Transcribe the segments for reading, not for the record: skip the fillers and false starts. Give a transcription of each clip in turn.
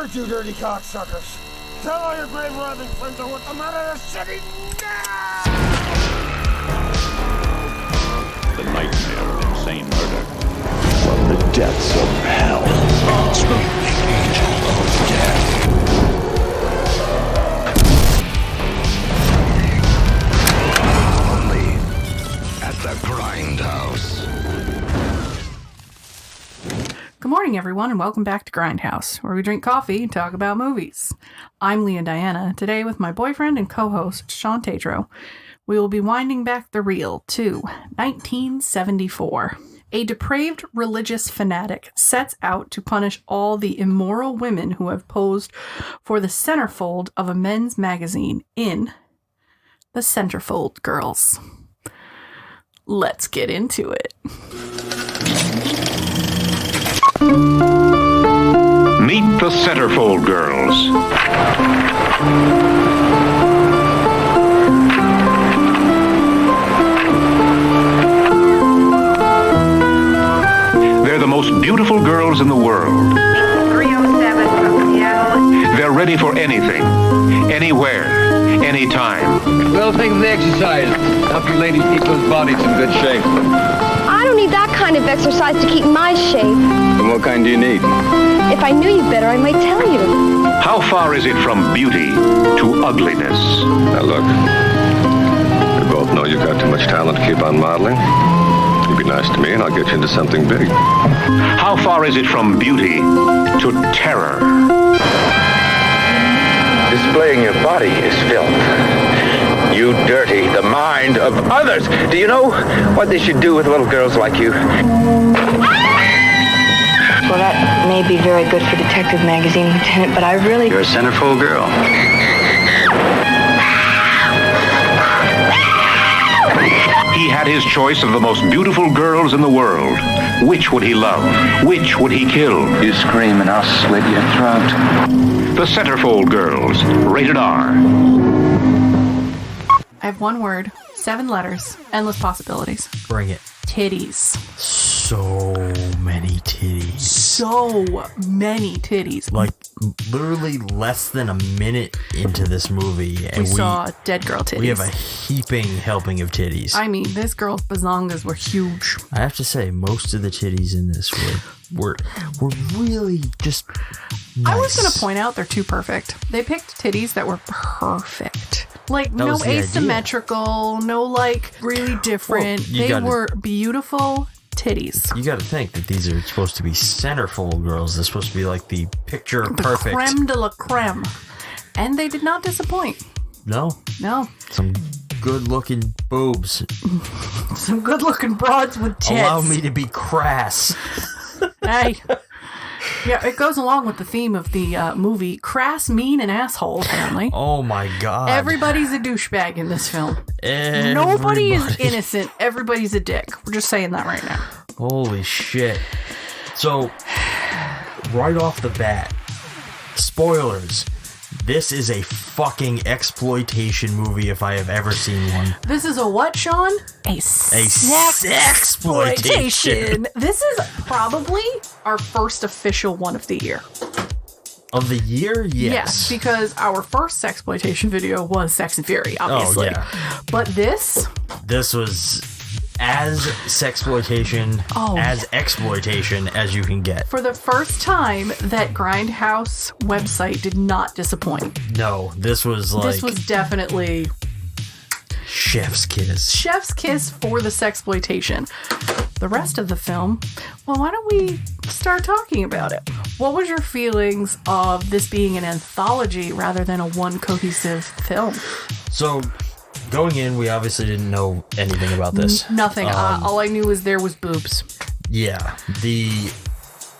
aren't you dirty cocksuckers? Tell all your grave robbing friends I want them out of the city now! The nightmare of insane murder. From the depths of hell. The angel of death. Only at the Grindhouse. Good morning, everyone, and welcome back to Grindhouse, where we drink coffee and talk about movies. I'm Leah Diana, today with my boyfriend and co-host, Shawn Tetrault. We will be winding back the reel to 1974. A depraved religious fanatic sets out to punish all the immoral women who have posed for the centerfold of a men's magazine in the Centerfold Girls. Let's get into it. Meet the Centerfold Girls. They're the most beautiful girls in the world. 307 from Seattle. They're ready for anything, anywhere, anytime. Well, think of the exercise. Help you ladies keep those bodies in good shape. I don't need that kind of exercise to keep my shape. And what kind do you need? If I knew you better, I might tell you. How far is it from beauty to ugliness? Now look, we both know you've got too much talent to keep on modeling. You be nice to me and I'll get you into something big. How far is it from beauty to terror? Displaying your body is filth. You dirty the mind of others. Do you know what they should do with little girls like you? Well, that may be very good for Detective Magazine, Lieutenant, but I really... You're a Centerfold girl. He had his choice of the most beautiful girls in the world. Which would he love? Which would he kill? You scream and I'll slit your throat. The Centerfold Girls, rated R. I have one word, 7 letters, endless possibilities. Bring it. Titties. So many titties. So many titties. Like, literally less than a minute into this movie. And we saw dead girl titties. We have a heaping helping of titties. I mean, this girl's bazongas were huge. I have to say, most of the titties in this were really just nice. I was going to point out they're too perfect. They picked titties that were perfect. Like, That no was the asymmetrical, no, like, really different. Well, they were beautiful titties. You got to think that these are supposed to be centerfold girls. They're supposed to be like the picture perfect. Creme de la creme. And they did not disappoint. No. Some good-looking boobs. Some good-looking broads with tits. Allow me to be crass. Hey. Yeah, it goes along with the theme of the movie. Crass, mean, and asshole, apparently. Oh my god. Everybody's a douchebag in this film. Nobody is innocent. Everybody's a dick. We're just saying that right now. Holy shit. So, right off the bat, spoilers. This is a fucking exploitation movie if I have ever seen one. This is a what, Shawn? A sexploitation. This is probably our first official one of the year. Of the year? Yes. Yes, because our first sexploitation video was Sex and Fury, obviously. Oh, yeah. But this was as sexploitation, as exploitation as you can get. For the first time, that Grindhouse website did not disappoint. No, this was like... This was definitely... Chef's kiss. Chef's kiss for the sexploitation. The rest of the film, well, why don't we start talking about it? What was your feelings of this being an anthology rather than a one cohesive film? So... Going in, we obviously didn't know anything about this. Nothing. All I knew was there was boobs. Yeah. The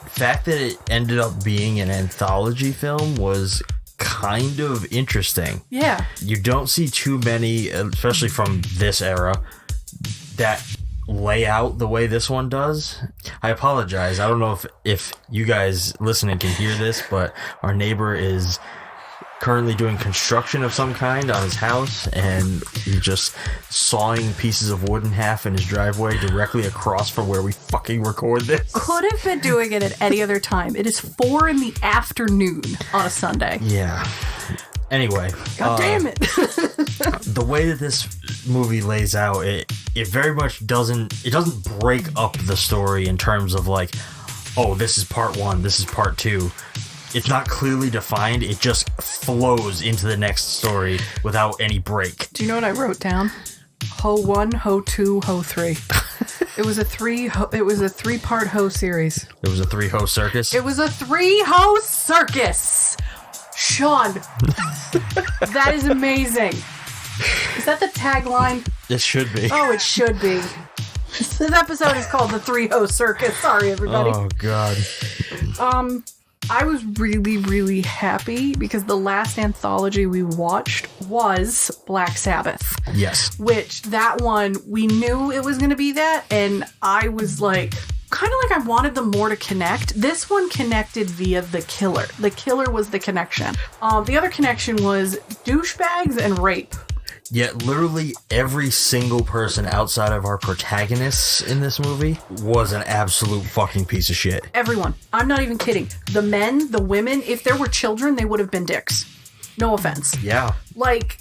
fact that it ended up being an anthology film was kind of interesting. Yeah. You don't see too many, especially from this era, that lay out the way this one does. I apologize. I don't know if you guys listening can hear this, but our neighbor is currently doing construction of some kind on his house, and he's just sawing pieces of wood in half in his driveway directly across from where we fucking record this. Could have been doing it at any other time. It is 4 p.m. on a Sunday. Yeah. Anyway. God damn it. The way that this movie lays out, it very much doesn't break up the story in terms of like, oh, this is part 1, this is part 2. It's not clearly defined. It just flows into the next story without any break. Do you know what I wrote down? Ho 1, Ho 2, Ho 3. It was a 3-part Ho series. It was a 3-ho circus? It was a 3-ho circus! Shawn! That is amazing. Is that the tagline? It should be. Oh, it should be. This episode is called the 3-ho circus. Sorry, everybody. Oh, God. I was really, really happy because the last anthology we watched was Black Sabbath. Yes. Which, that one, we knew it was going to be that, and I was like, kind of like I wanted them more to connect. This one connected via the killer. The killer was the connection. The other connection was douchebags and rape. Yet literally every single person outside of our protagonists in this movie was an absolute fucking piece of shit. Everyone. I'm not even kidding. The men, the women, if there were children, they would have been dicks. No offense. Yeah. Like,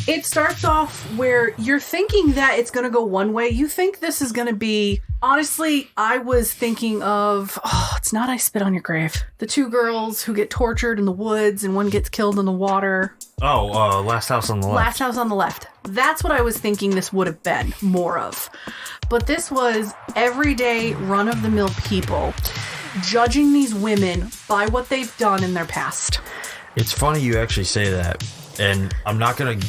it starts off where you're thinking that it's going to go one way. You think this is going to be... Honestly, I was thinking of... Oh, it's not I Spit on Your Grave. The 2 girls who get tortured in the woods and one gets killed in the water. Oh, Last House on the Left. Last House on the Left. That's what I was thinking this would have been more of. But this was everyday, run-of-the-mill people judging these women by what they've done in their past. It's funny you actually say that. And I'm not going to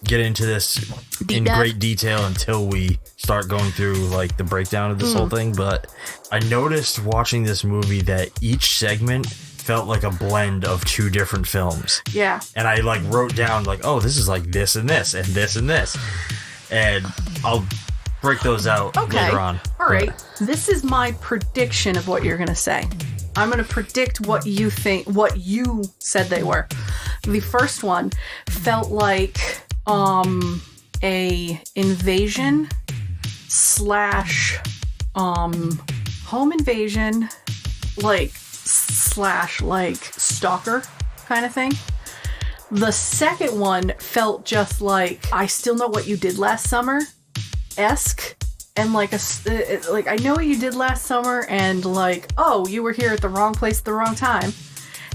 get into this in great detail until we start going through like the breakdown of this whole thing, but I noticed watching this movie that each segment felt like a blend of 2 different films. Yeah. And I like wrote down like, oh, this is like this and this and this and this. And I'll break those out later on. All right. This is my prediction of what you're going to say. I'm going to predict what you think, what you said they were. The first one felt like a invasion / home invasion like / like stalker kind of thing. The second one felt just like I Still Know What You Did Last Summer esque, and like I know what you did last summer, and like, oh, you were here at the wrong place at the wrong time.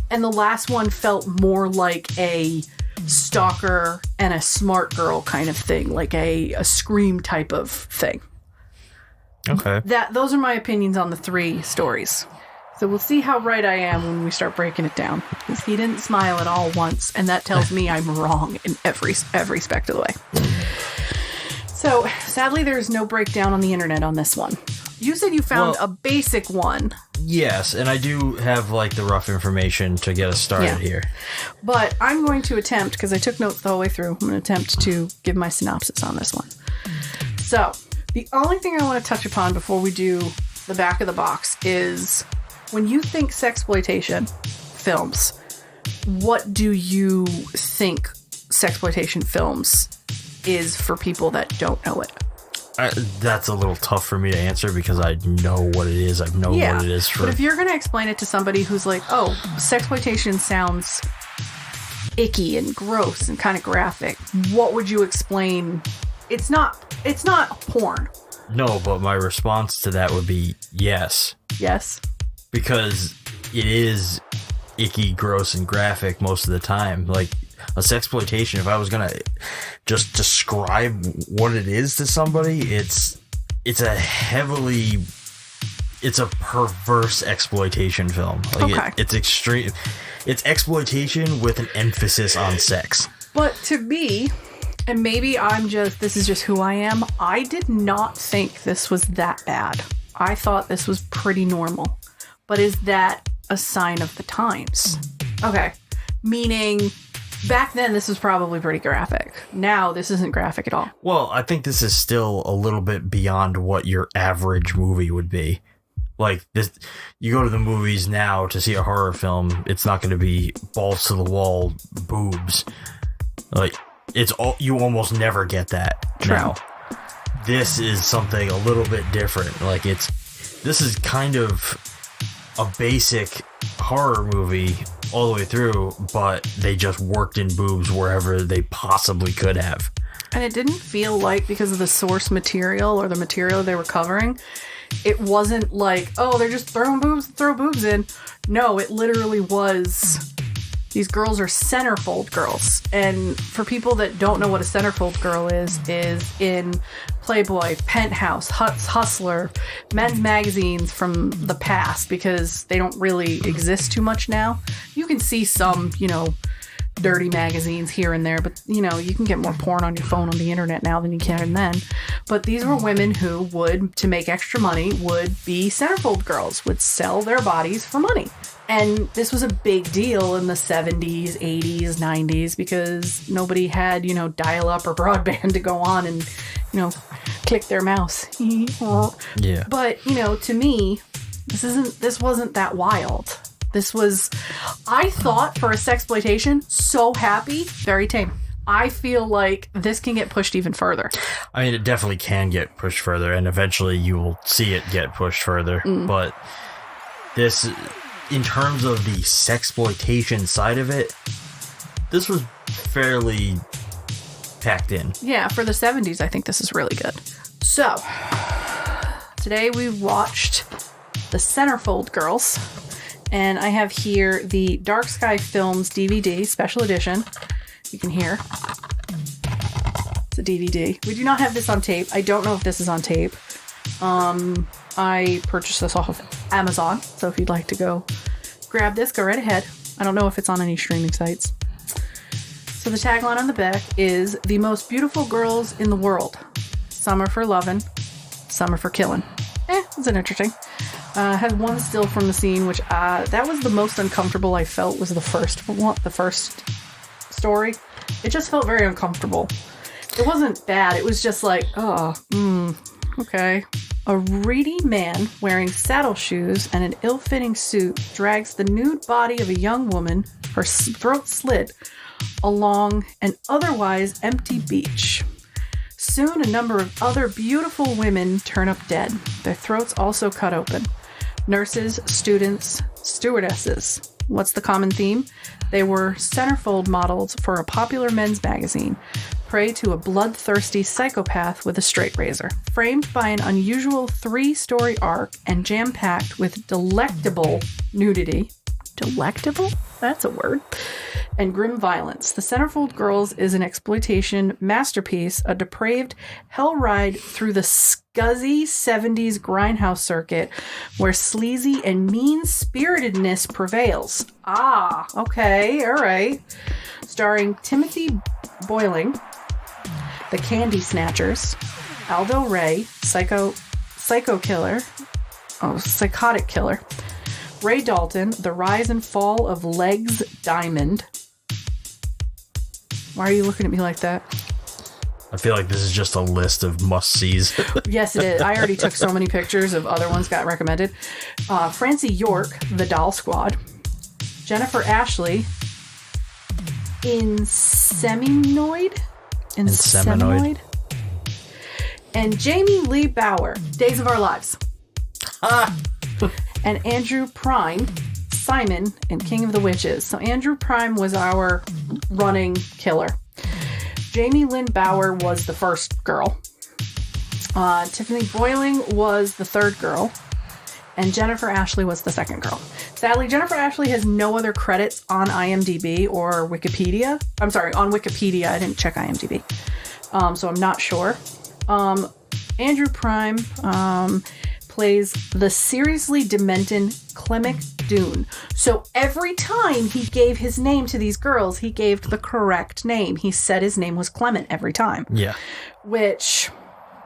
And the last one felt more like a stalker and a smart girl kind of thing, like a Scream type of thing. Okay. Those are my opinions on the 3 stories. So we'll see how right I am when we start breaking it down. Because he didn't smile at all once, and that tells me I'm wrong in every respect of the way. So, sadly, there's no breakdown on the internet on this one. You said you found a basic one. Yes, and I do have like the rough information to get us started here. But I'm going to attempt, because I took notes the whole way through, I'm going to attempt to give my synopsis on this one. So, the only thing I want to touch upon before we do the back of the box is when you think sexploitation films, what do you think sexploitation films is for people that don't know it? That's a little tough for me to answer because I know what it is. I know what it is for. But if you're going to explain it to somebody who's like, oh, sexploitation sounds icky and gross and kind of graphic, what would you explain? It's not porn. No, but my response to that would be yes. Yes. Because it is icky, gross, and graphic most of the time. Like, a sexploitation, if I was gonna just describe what it is to somebody, it's a perverse exploitation film. Like it's extreme. It's exploitation with an emphasis on sex. But to me, and maybe this is just who I am, I did not think this was that bad. I thought this was pretty normal. But is that a sign of the times? Okay. Meaning, back then this was probably pretty graphic. Now this isn't graphic at all. Well, I think this is still a little bit beyond what your average movie would be. Like this, you go to the movies now to see a horror film. It's not going to be balls to the wall boobs. Like you almost never get that now. This is something a little bit different. Like this is kind of a basic horror movie all the way through, but they just worked in boobs wherever they possibly could have. And it didn't feel like, because of the source material or the material they were covering, it wasn't like, oh, they're just throwing boobs, throw boobs in. No, it literally was, these girls are centerfold girls. And for people that don't know what a centerfold girl is in Playboy, Penthouse, Hustler, men's magazines from the past, because they don't really exist too much now. You can see some, dirty magazines here and there, but you can get more porn on your phone on the internet now than you can then. But these were women who would, to make extra money, would be centerfold girls, would sell their bodies for money. And this was a big deal in the 70s, 80s, 90s, because nobody had, dial-up or broadband to go on and, click their mouse. Yeah. But, to me, this wasn't that wild. This was, I thought, for a sexploitation, so happy, very tame. I feel like this can get pushed even further. I mean, it definitely can get pushed further, and eventually you will see it get pushed further. But this, in terms of the sexploitation side of it, this was fairly packed in. Yeah, for the 70s, I think this is really good. So, today we watched the Centerfold Girls. And I have here the Dark Sky Films DVD, special edition. You can hear. It's a DVD. We do not have this on tape. I don't know if this is on tape. I purchased this off of Amazon. So if you'd like to go grab this, go right ahead. I don't know if it's on any streaming sites. So the tagline on the back is, "The most beautiful girls in the world. Some are for loving, some are for killing." It's an interesting. Had one still from the scene, which that was the most uncomfortable I felt, was the first story. It just felt very uncomfortable. It wasn't bad. It was just like, okay. A reedy man wearing saddle shoes and an ill-fitting suit drags the nude body of a young woman, her throat slit, along an otherwise empty beach. Soon, a number of other beautiful women turn up dead, their throats also cut open. Nurses, students, stewardesses. What's the common theme? They were centerfold models for a popular men's magazine, prey to a bloodthirsty psychopath with a straight razor. Framed by an unusual 3-story arc and jam-packed with delectable nudity. Delectable? That's a word. And grim violence. The Centerfold Girls is an exploitation masterpiece, a depraved hell ride through the scuzzy 70s grindhouse circuit where sleazy and mean-spiritedness prevails. Ah, okay, all right. Starring Timothy Boyling, the Candy Snatchers, Aldo Ray, psychotic killer, Ray Dalton, The Rise and Fall of Legs Diamond. Why are you looking at me like that? I feel like this is just a list of must-sees. Yes, it is. I already took so many pictures of other ones got recommended. Francie York, The Doll Squad. Jennifer Ashley, Inseminoid. And Jamie Lee Bower, Days of Our Lives. And Andrew Prime, Simon, and King of the Witches. So Andrew Prime was our running killer. Jamie Lynn Bower was the first girl. Tiffany Boyling was the third girl. And Jennifer Ashley was the second girl. Sadly, Jennifer Ashley has no other credits on IMDb or Wikipedia. I'm sorry, on Wikipedia. I didn't check IMDb. So I'm not sure. Andrew Prime plays the seriously demented Clement Dune. So every time he gave his name to these girls, he gave the correct name. He said his name was Clement every time. Yeah. Which,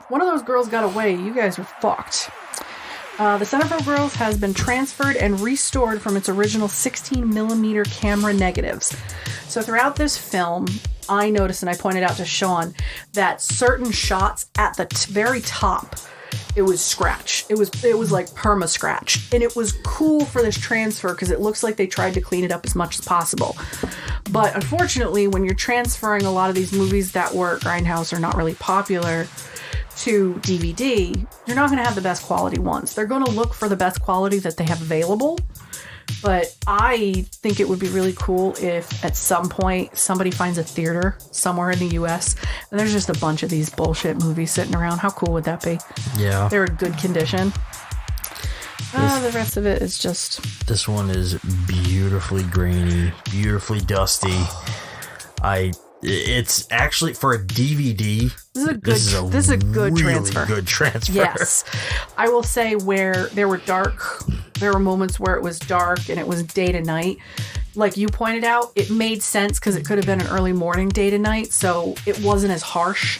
one of those girls got away. You guys are fucked. The Centerfold Girls has been transferred and restored from its original 16mm camera negatives. So throughout this film, I noticed, and I pointed out to Shawn, that certain shots at the very top it was scratch. It was like perma scratch. And it was cool for this transfer because it looks like they tried to clean it up as much as possible. But unfortunately, when you're transferring a lot of these movies that were Grindhouse are not really popular to DVD, you're not going to have the best quality ones. They're going to look for the best quality that they have available. But I think it would be really cool if at some point somebody finds a theater somewhere in the US and there's just a bunch of these bullshit movies sitting around. How cool would that be? Yeah. They're in good condition. The rest of it is just... This one is beautifully grainy, beautifully dusty. It's actually, for a DVD, this is a good really transfer. Good transfer. Yes. I will say where there were moments where it was dark and it was day to night. Like you pointed out, it made sense because it could have been an early morning, day to night, so it wasn't as harsh.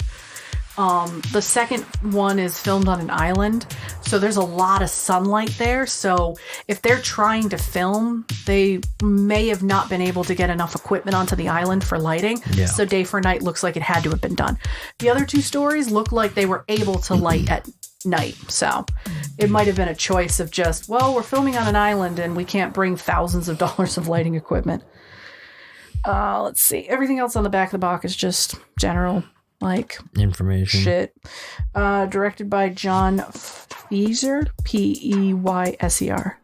The second one is filmed on an island, so there's a lot of sunlight there. So if they're trying to film, they may have not been able to get enough equipment onto the island for lighting. Yeah. So day for night looks like it had to have been done. The other two stories look like they were able to light at night. So it might have been a choice of just, well, we're filming on an island and we can't bring thousands of dollars of lighting equipment. Let's see. Everything else on the back of the box is just general information shit. Directed by John Peyser, Peyser.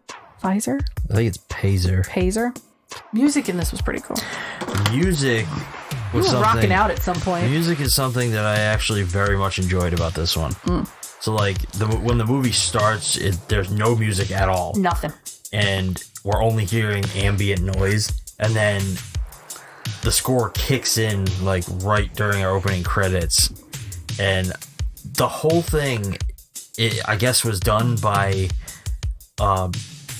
Pfizer? I think it's Peyser. Music in this was pretty cool. Music was you were rocking out at some point. Music is something that I actually very much enjoyed about this one. So when the movie starts, there's no music at all. Nothing. And we're only hearing ambient noise, and then the score kicks in right during our opening credits, and the whole thing, I guess, was done by a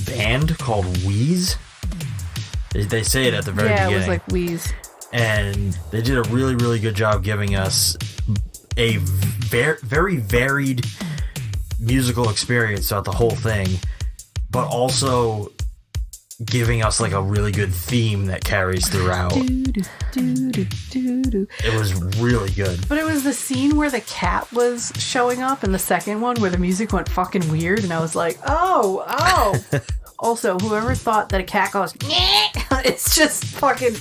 band called Wheeze. They say it at the very beginning. Yeah, it was like Wheeze. And they did a really, really good job giving us a very varied musical experience throughout the whole thing, but also giving us a really good theme that carries throughout. It was really good. But it was the scene where the cat was showing up in the second one where the music went fucking weird, and I was like, oh. Also, whoever thought that a cat goes, it's just fucking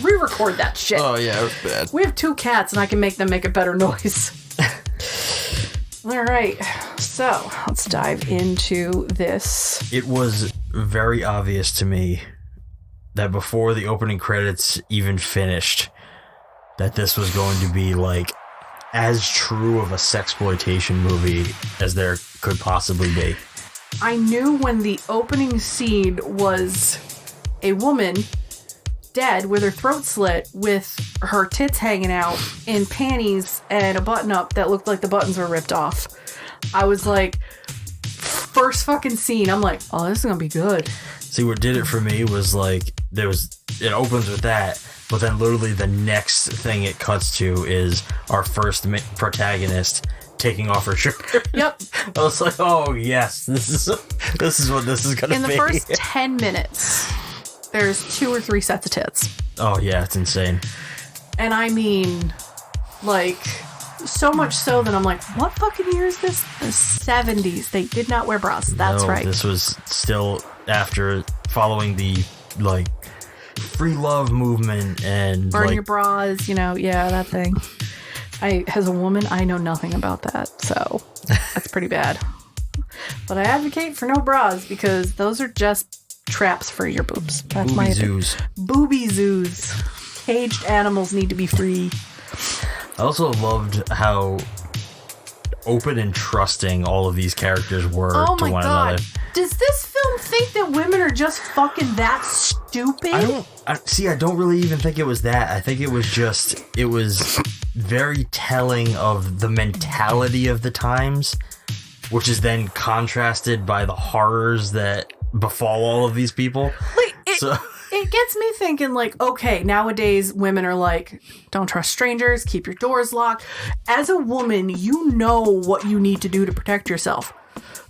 re-record that shit. Oh yeah, it was bad. We have 2 cats and I can make them make a better noise. All right, so let's dive into this. It was very obvious to me that before the opening credits even finished, that this was going to be as true of a sexploitation movie as there could possibly be. I knew when the opening scene was a woman dead with her throat slit with her tits hanging out in panties and a button up that looked like the buttons were ripped off. I was like, first fucking scene, I'm like, oh, this is gonna be good. See, what did it for me was it opens with that, but then literally the next thing it cuts to is our first protagonist taking off her shirt. Yep. I was like, oh yes, this is what this is gonna be. In the first 10 minutes, there's 2 or 3 sets of tits. Oh yeah, it's insane. And I mean, so much so that I'm like, what fucking year is this? The 70s. They did not wear bras. That's right. This was still after following the free love movement and burn your bras, yeah, that thing. As a woman, I know nothing about that, so that's pretty bad. But I advocate for no bras because those are just traps for your boobs. That's booby my zoos. Booby zoos. Caged animals need to be free. I also loved how open and trusting all of these characters were to one another. Does this film think that women are just fucking that stupid? I don't really even think it was that. I think it was very telling of the mentality of the times, which is then contrasted by the horrors that befall all of these people. It gets me thinking, okay, nowadays women are don't trust strangers, keep your doors locked. As a woman, you know what you need to do to protect yourself.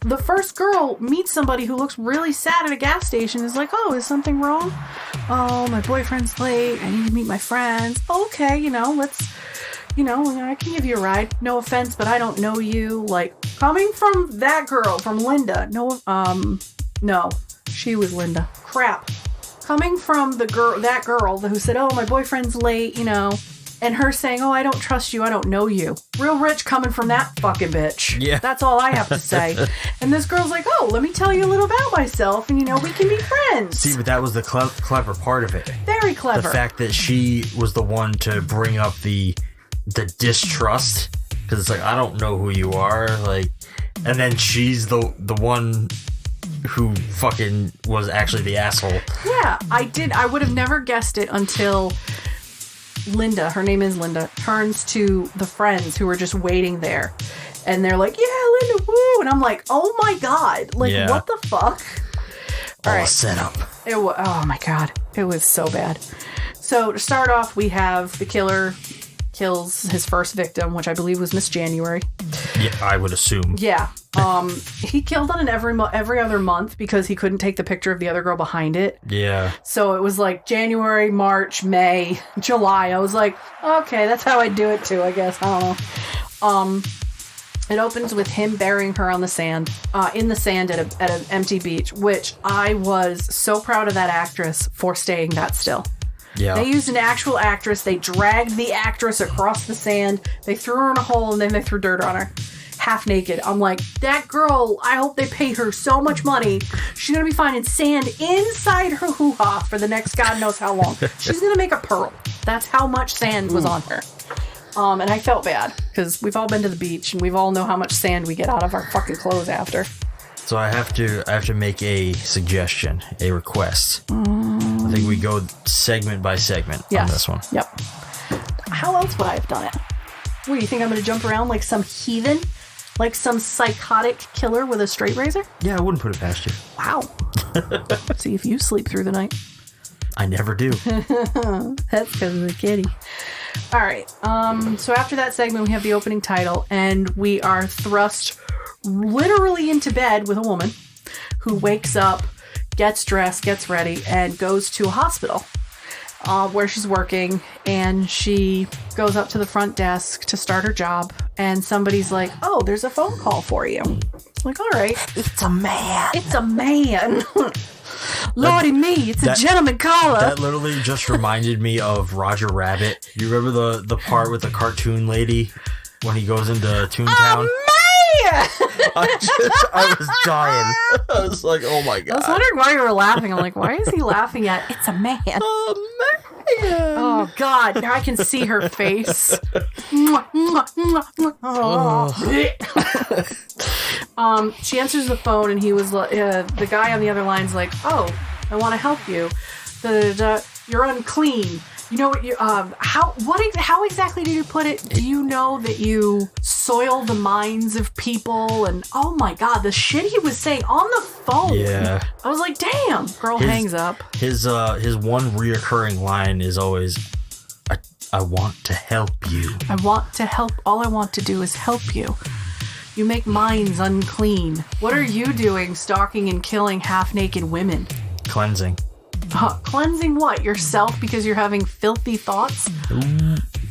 The first girl meets somebody who looks really sad at a gas station, is like, oh, is something wrong? Oh, my boyfriend's late, I need to meet my friends. Okay, let's you know, I can give you a ride. No offense, but I don't know you. Like, coming from that girl, from Linda. No, she was Linda. Crap. Coming from that girl who said, oh, my boyfriend's late, you know, and her saying, oh, I don't trust you, I don't know you. Real rich coming from that fucking bitch. Yeah. That's all I have to say. And this girl's like, oh, let me tell you a little about myself, and, you know, we can be friends. See, but that was the clever part of it. Very clever. The fact that she was the one to bring up the distrust, because it's like, I don't know who you are, like, and then she's the one who fucking was actually the asshole. Yeah, I would have never guessed it until Linda, her name is Linda, turns to the friends who were just waiting there. And they're like, yeah, Linda, woo. And I'm like, oh my God. Like, what the fuck? All right. Set up. Oh my God. It was so bad. So to start off, we have the killer kills his first victim, which I believe was Miss January. Yeah, I would assume. Yeah. He killed on an every other month because he couldn't take the picture of the other girl behind it. Yeah. So it was like January, March, May, July. I was like, okay, that's how I do it too, I guess. I don't know. It opens with him burying her on the sand, in the sand at an empty beach, which I was so proud of that actress for staying that still. Yeah. They used an actual actress. They dragged the actress across the sand. They threw her in a hole, and then they threw dirt on her. Half naked. I'm like, that girl, I hope they pay her so much money. She's going to be finding sand inside her hoo-ha for the next God knows how long. She's going to make a pearl. That's how much sand was on her. And I felt bad, because we've all been to the beach, and we've all know how much sand we get out of our fucking clothes after. So I have to make a suggestion, a request. I think we go segment by segment on this one. Yep. How else would I have done it? What, do you think I'm going to jump around like some heathen? Like some psychotic killer with a straight razor? Yeah, I wouldn't put it past you. Wow. See if you sleep through the night. I never do. That's because of the kitty. All right. So after that segment, we have the opening title, and we are thrust literally into bed with a woman who wakes up, gets dressed, gets ready, and goes to a hospital where she's working. And she goes up to the front desk to start her job, and somebody's like, oh, there's a phone call for you. Like, all right. It's a man. It's a man. Lordy me, it's a gentleman caller. That literally just reminded me of Roger Rabbit. You remember the part with the cartoon lady when he goes into Toontown? I was dying. I was like, oh my God. I was wondering why you were laughing. I'm like, why is he laughing at It's a Man? Oh God, now I can see her face. She answers the phone, and he was the guy on the other line's like, oh, I want to help you. You're unclean. You know what? How exactly did you put it? Do you know that you soil the minds of people? And oh my God, the shit he was saying on the phone. Yeah, I was like, damn. Girl hangs up. His one reoccurring line is always, I want to help you. I want to help. All I want to do is help you. You make minds unclean. What are you doing, stalking and killing half-naked women? Cleansing. Cleansing what? Yourself because you're having filthy thoughts?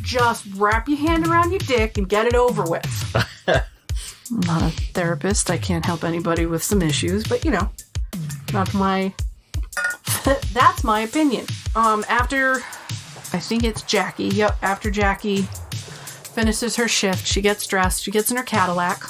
Just wrap your hand around your dick and get it over with. I'm not a therapist. I can't help anybody with some issues, but you know, that's my opinion. After, I think it's Jackie. Yep, after Jackie finishes her shift, she gets dressed, she gets in her Cadillac.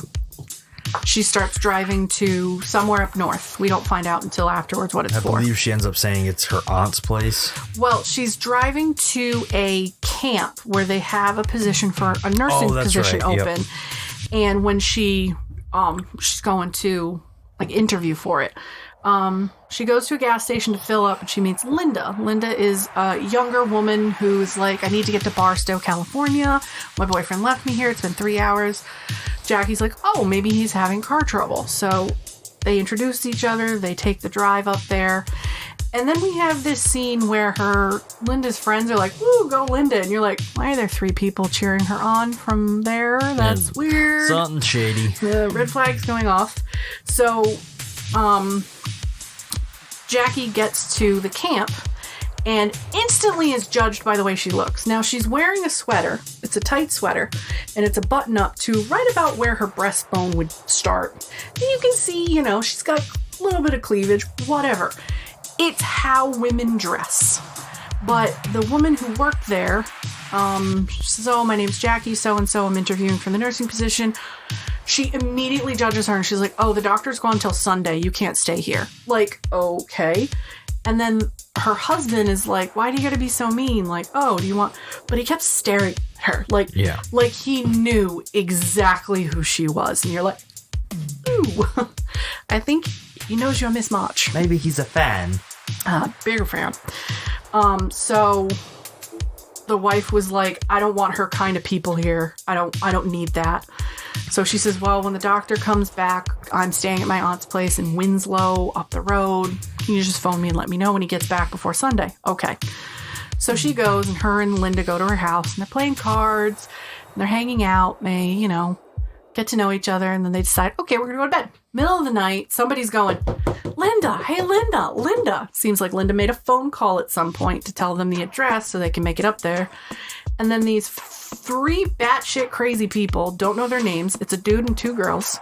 She starts driving to somewhere up north. We don't find out until afterwards what it's for. I believe she ends up saying it's her aunt's place. Well, she's driving to a camp where they have a position for a nursing position open. Yep. And when she's going to like interview for it, she goes to a gas station to fill up, and she meets Linda. Linda is a younger woman who's like, I need to get to Barstow, California. My boyfriend left me here. It's been 3 hours. Jackie's like, oh, maybe he's having car trouble. So they introduce each other. They take the drive up there. And then we have this scene where Linda's friends are like, woo, go Linda. And you're like, why are there 3 people cheering her on from there? That's weird. Something shady. The red flag's going off. So Jackie gets to the camp, and instantly is judged by the way she looks. Now, she's wearing a sweater. It's a tight sweater, and it's a button up to right about where her breastbone would start. And you can see, she's got a little bit of cleavage, whatever. It's how women dress. But the woman who worked there, she says, oh, my name's Jackie, so-and-so, I'm interviewing for the nursing position. She immediately judges her, and she's like, oh, the doctor's gone till Sunday. You can't stay here. Like, okay. And then her husband is like, why do you gotta be so mean? Like, oh, do you want... But he kept staring at her. Like he knew exactly who she was. And you're like, ooh, I think he knows you're Miss March. Maybe he's a fan. Bigger fan. So the wife was like, I don't want her kind of people here. I don't need that. So she says, well, when the doctor comes back, I'm staying at my aunt's place in Winslow up the road. Can you just phone me and let me know when he gets back before Sunday? Okay. So she goes, and her and Linda go to her house, and they're playing cards, and they're hanging out. They, get to know each other, and then they decide, okay, we're going to go to bed. Middle of the night, somebody's going, Linda, hey, Linda. Seems like Linda made a phone call at some point to tell them the address so they can make it up there. And then these 3 batshit crazy people, don't know their names. It's a dude and 2 girls.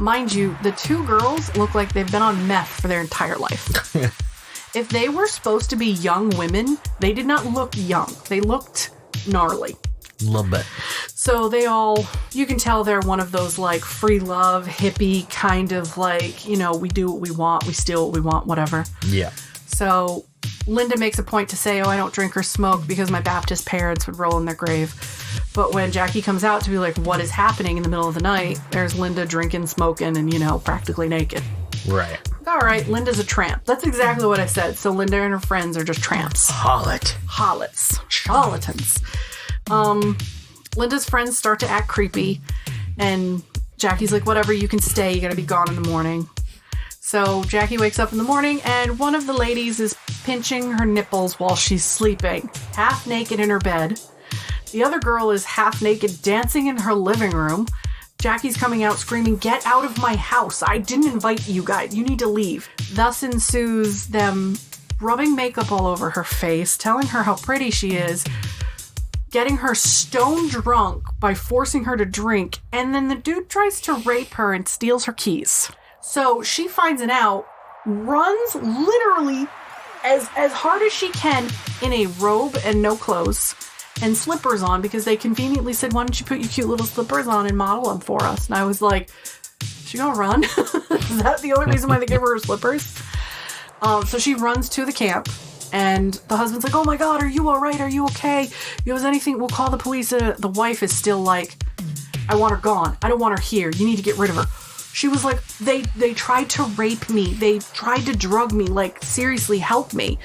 Mind you, the 2 girls look like they've been on meth for their entire life. If they were supposed to be young women, they did not look young. They looked gnarly. A little bit. So they all, you can tell they're one of those like free love, hippie kind of like, we do what we want, we steal what we want, whatever. Yeah. So Linda makes a point to say, oh, I don't drink or smoke because my Baptist parents would roll in their grave. But when Jackie comes out to be like, what is happening in the middle of the night? There's Linda drinking, smoking, and, practically naked. Right. All right, Linda's a tramp. That's exactly what I said. So Linda and her friends are just tramps. Harlots. Charlatans. Linda's friends start to act creepy, and Jackie's like, whatever, you can stay. You gotta be gone in the morning. So Jackie wakes up in the morning, and one of the ladies is pinching her nipples while she's sleeping, half naked in her bed. The other girl is half naked dancing in her living room. Jackie's coming out screaming, get out of my house. I didn't invite you guys. You need to leave. Thus ensues them rubbing makeup all over her face, telling her how pretty she is, getting her stone drunk by forcing her to drink, and then the dude tries to rape her and steals her keys. So she finds it out, runs literally as hard as she can in a robe and no clothes and slippers on, because they conveniently said, why don't you put your cute little slippers on and model them for us? And I was like, is she gonna run? Is that the only reason why they gave her slippers? So she runs to the camp, and the husband's like, oh my God, are you all right? Are you okay? Is anything? We'll call the police. The wife is still like, I want her gone. I don't want her here. You need to get rid of her. She was like, they tried to rape me. They tried to drug me. Like, seriously, help me.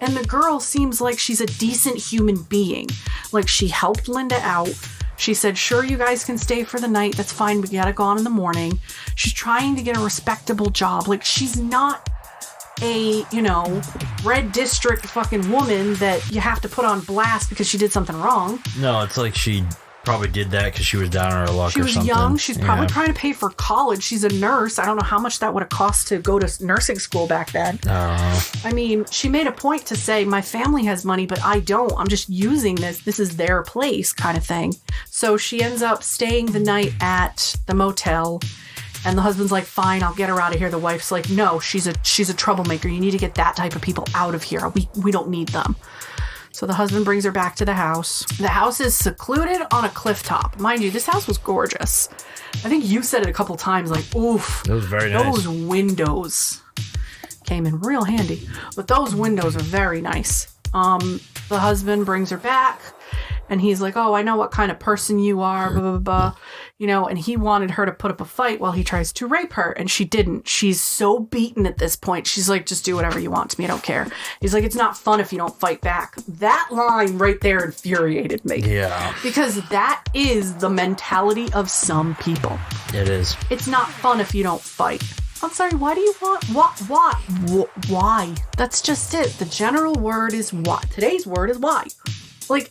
And the girl seems like she's a decent human being. Like, she helped Linda out. She said, sure, you guys can stay for the night. That's fine. We gotta go on in the morning. She's trying to get a respectable job. Like, she's not a, red district fucking woman that you have to put on blast because she did something wrong. No, it's like she probably did that because she was down on her luck or something. She was young. She's probably trying to pay for college. She's a nurse. I don't know how much that would have cost to go to nursing school back then. I mean, she made a point to say, my family has money, but I don't. I'm just using this. This is their place kind of thing. So she ends up staying the night at the motel. And the husband's like, fine, I'll get her out of here. The wife's like, no, she's a troublemaker. You need to get that type of people out of here. We don't need them. So the husband brings her back to the house. The house is secluded on a cliff top. Mind you, this house was gorgeous. I think you said it a couple times, like, oof. It was very nice. Those windows came in real handy. But those windows are very nice. The husband brings her back. And he's like, oh, I know what kind of person you are, blah, blah, blah. And he wanted her to put up a fight while he tries to rape her. And she didn't. She's so beaten at this point. She's like, just do whatever you want to me. I don't care. He's like, it's not fun if you don't fight back. That line right there infuriated me. Yeah. Because that is the mentality of some people. It is. It's not fun if you don't fight. I'm sorry, why do you want... Why? That's just it. The general word is why. Today's word is why. Like,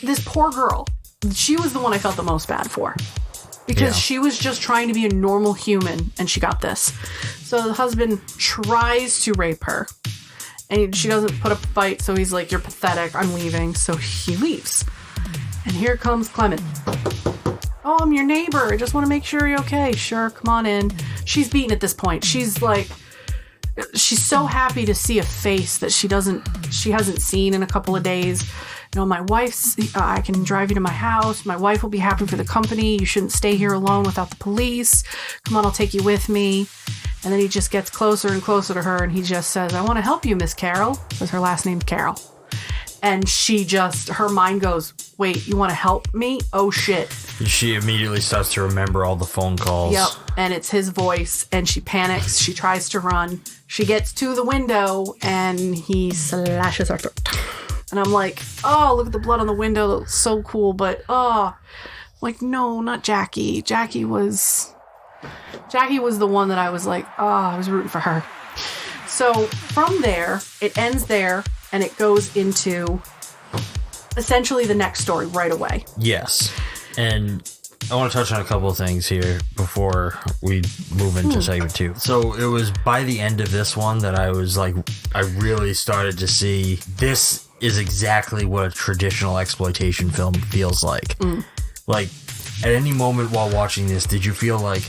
this poor girl, she was the one I felt the most bad for. Because she was just trying to be a normal human, and she got this. So the husband tries to rape her. And she doesn't put up a fight, so he's like, you're pathetic, I'm leaving. So he leaves. And here comes Clement. Oh, I'm your neighbor. I just want to make sure you're okay. Sure, come on in. She's beaten at this point. She's so happy to see a face that she hasn't seen in a couple of days. You know, my wife's, I can drive you to my house. My wife will be happy for the company. You shouldn't stay here alone without the police. Come on, I'll take you with me. And then he just gets closer and closer to her, and he just says, I want to help you, Miss Carol, because her last name's Carol. And her mind goes, wait, you want to help me? Oh, shit. She immediately starts to remember all the phone calls. Yep, and it's his voice, and she panics. She tries to run. She gets to the window, and he slashes her throat. And I'm like, oh, look at the blood on the window. That looks so cool, but, no, not Jackie. Jackie was the one that I was like, I was rooting for her. So from there, it ends there, and it goes into essentially the next story right away. Yes. And I want to touch on a couple of things here before we move into segment 2. So it was by the end of this one that I was like, I really started to see this is exactly what a traditional exploitation film feels like. Like, at any moment while watching this, did you feel like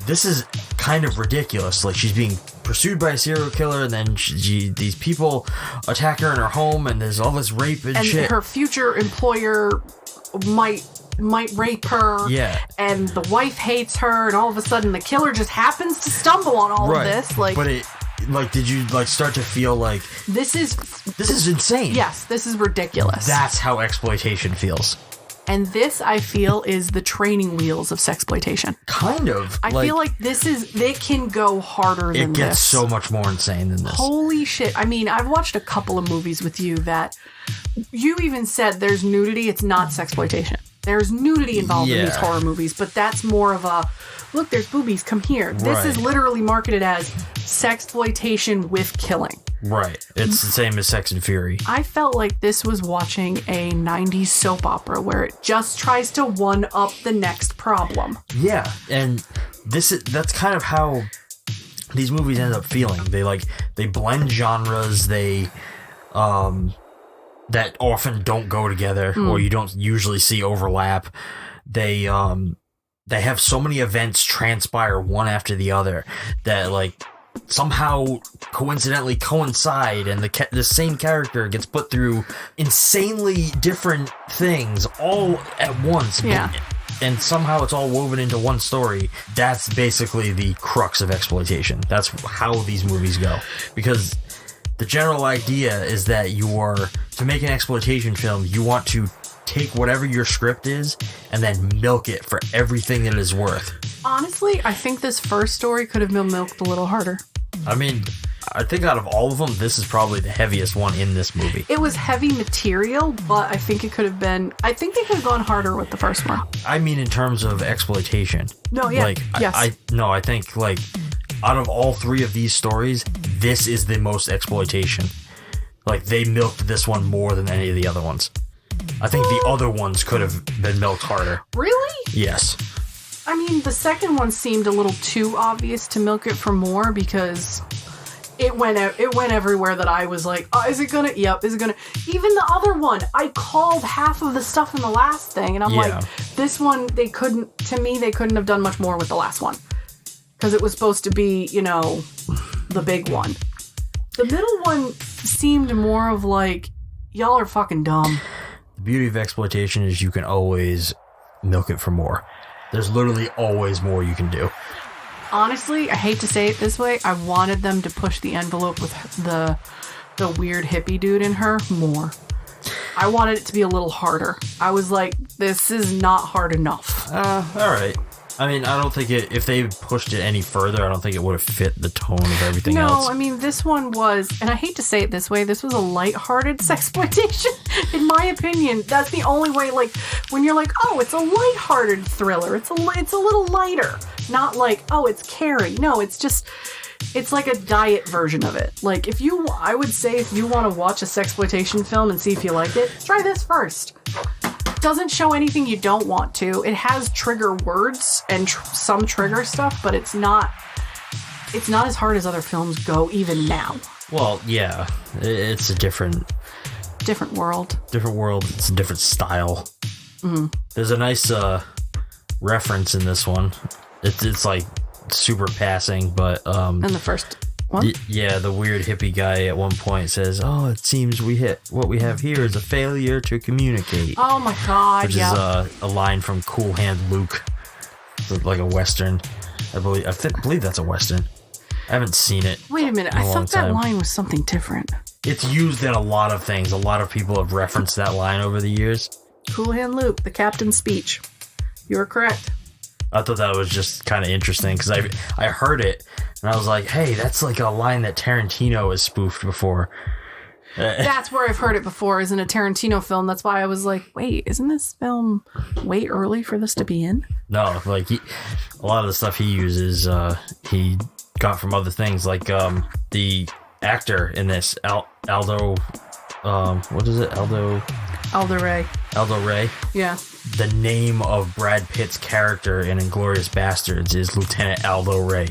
this is kind of ridiculous? Like, she's being pursued by a serial killer, and then these people attack her in her home, and there's all this rape and shit. And her future employer might rape her. Yeah. And the wife hates her, and all of a sudden the killer just happens to stumble on all of this. Like, but did you start to feel like this is insane? Yes, this is ridiculous. That's how exploitation feels. And this, I feel, is the training wheels of sexploitation. Kind of. I feel like it can go harder than this. It gets so much more insane than this. Holy shit. I mean, I've watched a couple of movies with you that you even said there's nudity. It's not sexploitation. There's nudity involved in these horror movies, but that's more of a, look, there's boobies, come here. This is literally marketed as sexploitation with killing. Right. It's the same as Sex and Fury. I felt like this was watching a 90s soap opera where it just tries to one-up the next problem. Yeah, and that's kind of how these movies end up feeling. They blend genres, that often don't go together, or you don't usually see overlap. They have so many events transpire one after the other that somehow coincidentally coincide, and the same character gets put through insanely different things all at once. Yeah. And somehow it's all woven into one story. That's basically the crux of exploitation. That's how these movies go. Because the general idea is that to make an exploitation film, you want to take whatever your script is and then milk it for everything that it is worth. Honestly, I think this first story could have been milked a little harder. I mean, I think out of all of them, this is probably the heaviest one in this movie. It was heavy material, but I think it could have been... I think they could have gone harder with the first one. I mean, in terms of exploitation. No, yeah, yes. I think, out of all three of these stories, this is the most exploitation. They milked this one more than any of the other ones. I think the other ones could have been milked harder. Really? Yes. I mean, the second one seemed a little too obvious to milk it for more, because it went everywhere that I was like, oh, is it gonna? Yep, is it gonna? Even the other one, I called half of the stuff in the last thing, and I'm like, this one, they couldn't have done much more with the last one. Because it was supposed to be, the big one. The middle one seemed more of y'all are fucking dumb. The beauty of exploitation is you can always milk it for more. There's literally always more you can do. Honestly, I hate to say it this way, I wanted them to push the envelope with the weird hippie dude in her more. I wanted it to be a little harder. I was like, this is not hard enough. Alright. I mean, I don't think if they pushed it any further, I don't think it would have fit the tone of everything else. No, I mean, this one was, and I hate to say it this way, this was a lighthearted sexploitation. In my opinion, that's the only way, when you're like, oh, it's a lighthearted thriller. It's a little lighter. Not oh, it's Carrie. No, it's like a diet version of it. I would say if you want to watch a sexploitation film and see if you like it, try this first. Doesn't show anything you don't want to. It has trigger words and some trigger stuff, but it's not it's not as hard as other films go even now. Well, yeah, it's a different world. Different world. It's a different style. Mm-hmm. There's a nice reference in this one. It's like super passing, but in the first one, the weird hippie guy at one point says, "Oh, it seems what we have here is a failure to communicate." Oh my god! Which is a line from Cool Hand Luke, like a western. I believe that's a western. I haven't seen it. Wait a minute! I thought that line was something different. It's used in a lot of things. A lot of people have referenced that line over the years. Cool Hand Luke, the captain's speech. You are correct. I thought that was just kind of interesting because I heard it and I was like, hey, that's like a line that Tarantino has spoofed before. That's where I've heard it before, is in a Tarantino film. That's why I was like, wait, isn't this film way early for this to be in? No, like a lot of the stuff he uses, he got from other things, like the actor in this, Aldo, what is it? Aldo Ray. Yeah. The name of Brad Pitt's character in Inglourious Bastards is Lieutenant Aldo Ray.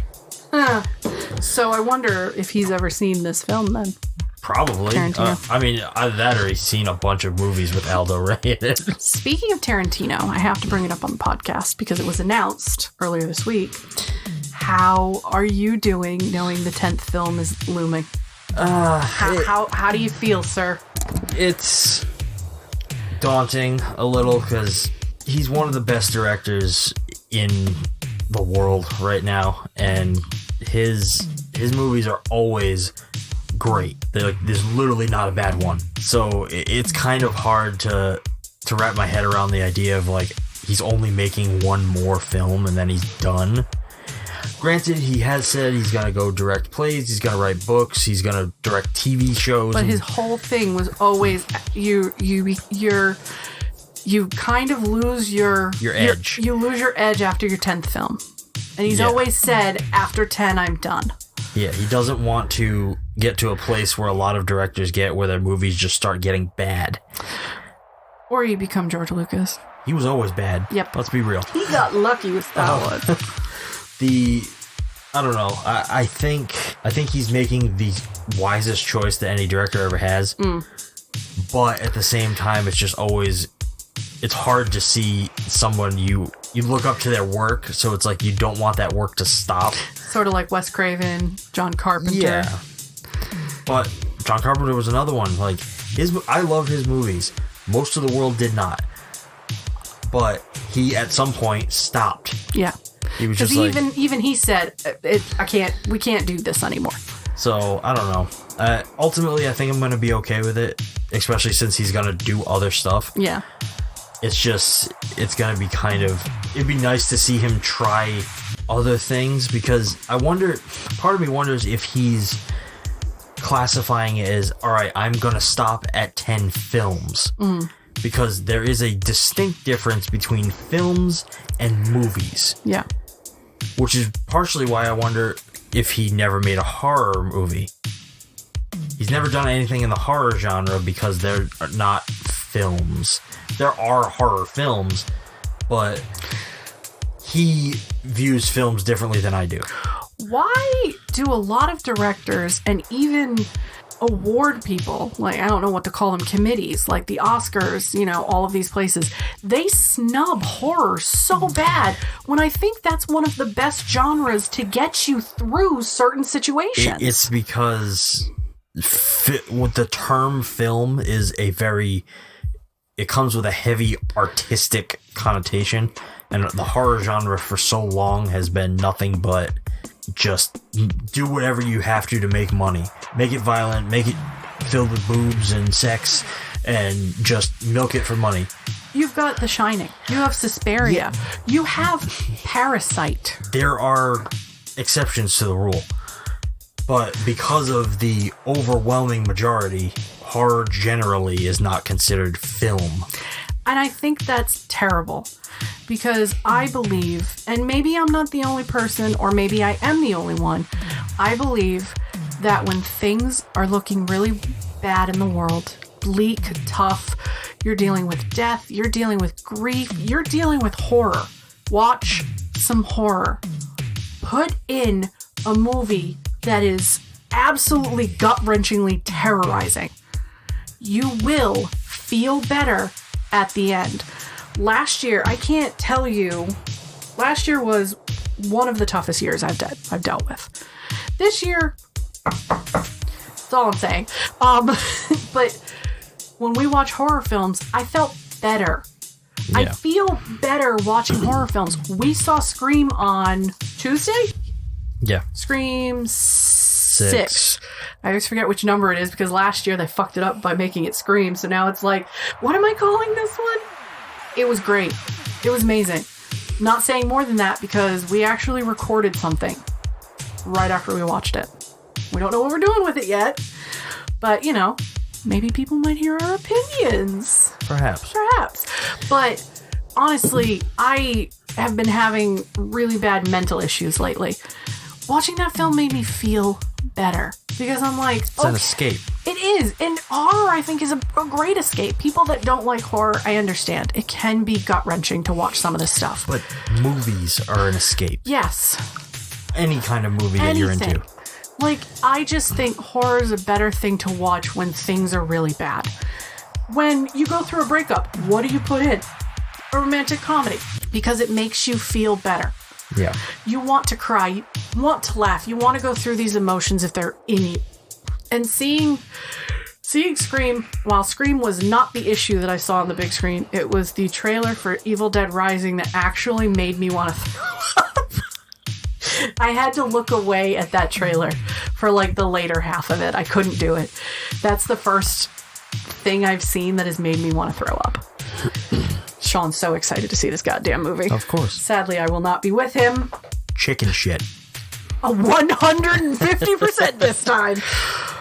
Huh. So I wonder if he's ever seen this film then. Probably. I mean, either that or he's seen a bunch of movies with Aldo Ray in it. Speaking of Tarantino, I have to bring it up on the podcast because it was announced earlier this week. How are you doing knowing the 10th film is looming? How do you feel, sir? It's daunting a little because he's one of the best directors in the world right now, and his movies are always great. There's literally not a bad one. So it's kind of hard to wrap my head around the idea of like he's only making one more film and then he's done. Granted, he has said he's gonna go direct plays, he's gonna write books, he's gonna direct TV shows. But his whole thing was always you kind of lose your edge. You lose your edge after your 10th film, and he's always said after 10 I'm done. Yeah, he doesn't want to get to a place where a lot of directors get, where their movies just start getting bad. Or you become George Lucas. He was always bad. Yep. Let's be real. He got lucky with Star Wars. I don't know. I think he's making the wisest choice that any director ever has. But at the same time, it's just always, it's hard to see someone you look up to their work, so it's like you don't want that work to stop. Sort of like Wes Craven, John Carpenter. Yeah. But John Carpenter was another one. Like I love his movies. Most of the world did not. But he at some point stopped. Yeah. He was just like, even he said, we can't do this anymore. So I don't know. Ultimately, I think I'm going to be okay with it, especially since he's going to do other stuff. Yeah. It's going to be it'd be nice to see him try other things, because part of me wonders if he's classifying it as, all right, I'm going to stop at 10 films. Because there is a distinct difference between films and movies. Yeah. Which is partially why I wonder if he never made a horror movie. He's never done anything in the horror genre because they're not films. There are horror films, but he views films differently than I do. Why do a lot of directors and even award people, like, I don't know what to call them, committees, like the Oscars, all of these places, they snub horror so bad when I think that's one of the best genres to get you through certain situations? It's because with the term film is it comes with a heavy artistic connotation, and the horror genre for so long has been nothing but just do whatever you have to make money. Make it violent, make it filled with boobs and sex, and just milk it for money. You've got The Shining. You have Suspiria. Yeah. You have Parasite. There are exceptions to the rule. But because of the overwhelming majority, horror generally is not considered film. And I think that's terrible. Because I believe, and maybe I'm not the only person, or maybe I am the only one, I believe that when things are looking really bad in the world, bleak, tough, you're dealing with death, you're dealing with grief, you're dealing with horror. Watch some horror. Put in a movie that is absolutely gut-wrenchingly terrorizing, you will feel better at the end. Last year, I can't tell you, last year was one of the toughest years I've dealt with. This year, that's all I'm saying. But when we watch horror films, I felt better. Yeah. I feel better watching horror films. We saw Scream on Tuesday? Yeah. Scream 6. I always forget which number it is because last year they fucked it up by making it Scream. So now it's like, what am I calling this one? It was great. It was amazing. Not saying more than that because we actually recorded something right after we watched it. We don't know what we're doing with it yet. But, you know, maybe people might hear our opinions. Perhaps. But honestly, I have been having really bad mental issues lately. Watching that film made me feel better because I'm like, it's an escape. It is. And horror, I think, is a great escape. People that don't like horror, I understand. It can be gut-wrenching to watch some of this stuff. But movies are an escape. Yes. Any kind of movie that you're into. Like, I just think horror is a better thing to watch when things are really bad. When you go through a breakup, what do you put in? A romantic comedy. Because it makes you feel better. Yeah. You want to cry. You want to laugh. You want to go through these emotions if they're in you. And seeing Scream, while Scream was not the issue that I saw on the big screen, it was the trailer for Evil Dead Rising that actually made me want to throw up. I had to look away at that trailer for like the later half of it. I couldn't do it. That's the first thing I've seen that has made me want to throw up. Shawn's so excited to see this goddamn movie. Of course. Sadly, I will not be with him. Chicken shit. 150% this time.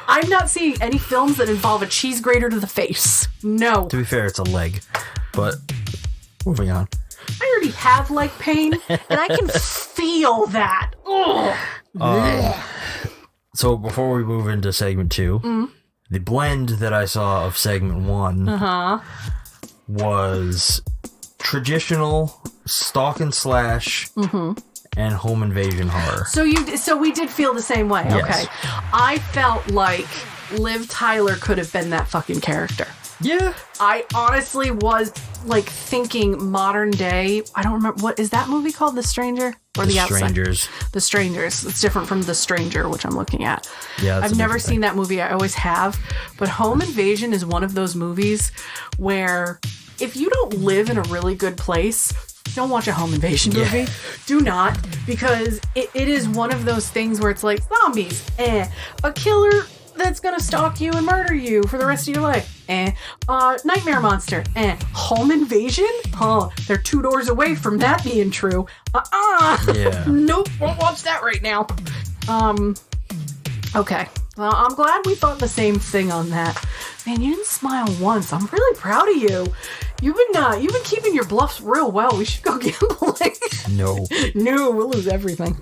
I'm not seeing any films that involve a cheese grater to the face. No. To be fair, it's a leg. But moving on. I already have leg pain, and I can feel that. So before we move into segment 2, the blend that I saw of segment 1 was traditional stalk and slash and home invasion horror. So we did feel the same way. Yes. Okay. I felt like Liv Tyler could have been that fucking character. Yeah. I honestly was like thinking modern day. I don't remember, what is that movie called? The Stranger? Or The Strangers. Outside? The Strangers. It's different from The Stranger, which I'm looking at. Yeah, I've never seen that movie. I always have. But Home Invasion is one of those movies where if you don't live in a really good place, don't watch a home invasion movie. Yeah. Do not, because it is one of those things where it's like zombies, a killer that's gonna stalk you and murder you for the rest of your life, nightmare monster, home invasion? Oh, they're 2 doors away from that being true. Yeah. Nope, won't watch that right now. Okay. Well, I'm glad we thought the same thing on that. Man, you didn't smile once. I'm really proud of you. You've been keeping your bluffs real well. We should go gambling. No, we'll lose everything.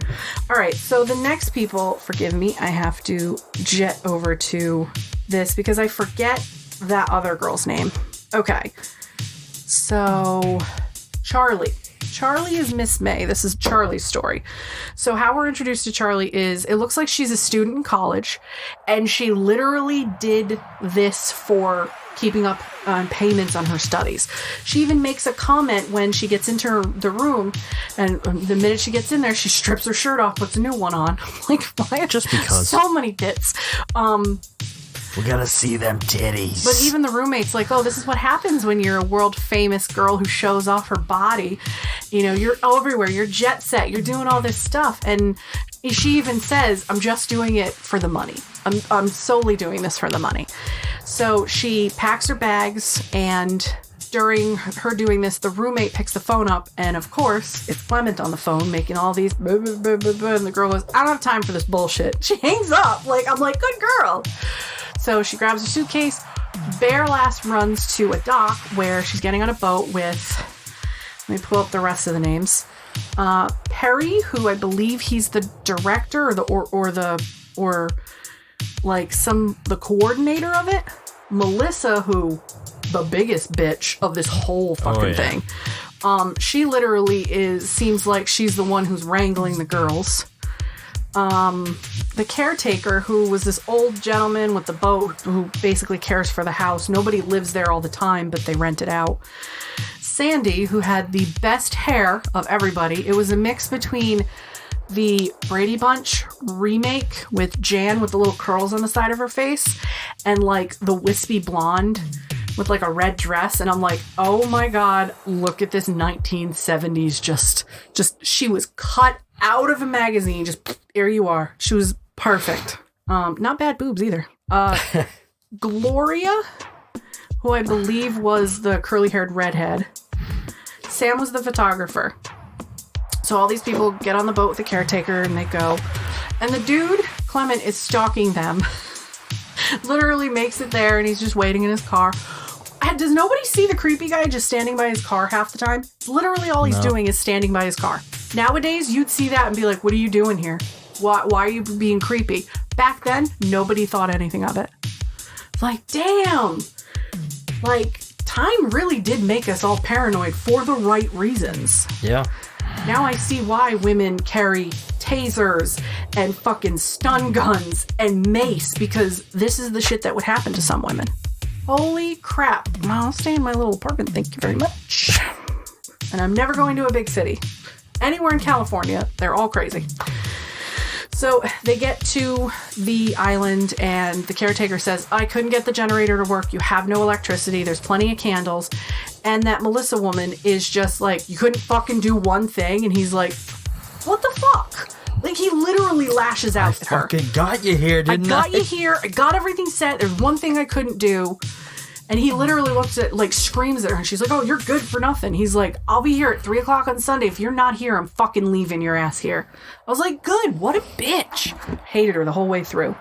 All right, so the next people, forgive me, I have to jet over to this because I forget that other girl's name. Okay, so Charlie. Charlie is Miss May. This is Charlie's story. So how we're introduced to Charlie is, it looks like she's a student in college, and she literally did this for keeping up on payments on her studies. She even makes a comment when she gets into the room, and the minute she gets in there, she strips her shirt off, puts a new one on. Like, why? Just because. So many tits. We gotta see them titties. But even the roommate's like, oh, this is what happens when you're a world famous girl who shows off her body. You know, you're everywhere. You're jet set. You're doing all this stuff. And she even says, I'm just doing it for the money. I'm solely doing this for the money. So she packs her bags, and during her doing this, the roommate picks the phone up, and of course, it's Clement on the phone making all these blah, blah, blah, blah, blah, and the girl goes, I don't have time for this bullshit. She hangs up. I'm like, good girl. So she grabs her suitcase. Bear Last runs to a dock where she's getting on a boat with, let me pull up the rest of the names. Perry, who I believe he's the director the coordinator of it. Melissa, who the biggest bitch of this whole fucking thing. She literally seems like she's the one who's wrangling the girls. The caretaker, who was this old gentleman with the boat who basically cares for the house. Nobody lives there all the time, but they rent it out. Sandy, who had the best hair of everybody. It was a mix between the Brady Bunch remake with Jan with the little curls on the side of her face and like the wispy blonde with like a red dress. And I'm like, oh my God, look at this 1970s. Just she was cut out of a magazine. Just here you are. She was perfect. Not bad boobs either. Gloria, who I believe was the curly-haired redhead. Sam was the photographer. So all these people get on the boat with the caretaker and they go. And the dude, Clement, is stalking them. Literally makes it there and he's just waiting in his car. Does nobody see the creepy guy just standing by his car half the time? Literally all he's doing is standing by his car. Nowadays, you'd see that and be like, what are you doing here? Why are you being creepy? Back then, nobody thought anything of it. Like, damn. Like, time really did make us all paranoid for the right reasons. Yeah. Now I see why women carry tasers and fucking stun guns and mace, because this is the shit that would happen to some women. Holy crap. I'll stay in my little apartment, thank you very much. And I'm never going to a big city. Anywhere in California, they're all crazy. So they get to the island and the caretaker says, I couldn't get the generator to work. You have no electricity. There's plenty of candles. And that Melissa woman is just like, you couldn't fucking do one thing. And he's like, what the fuck? Like, he literally lashes out at her. I fucking got you here, didn't I? I got you here. I got everything set. There's one thing I couldn't do. And he literally looks at, like, screams at her. And she's like, oh, you're good for nothing. He's like, I'll be here at 3 o'clock on Sunday. If you're not here, I'm fucking leaving your ass here. I was like, good. What a bitch. Hated her the whole way through.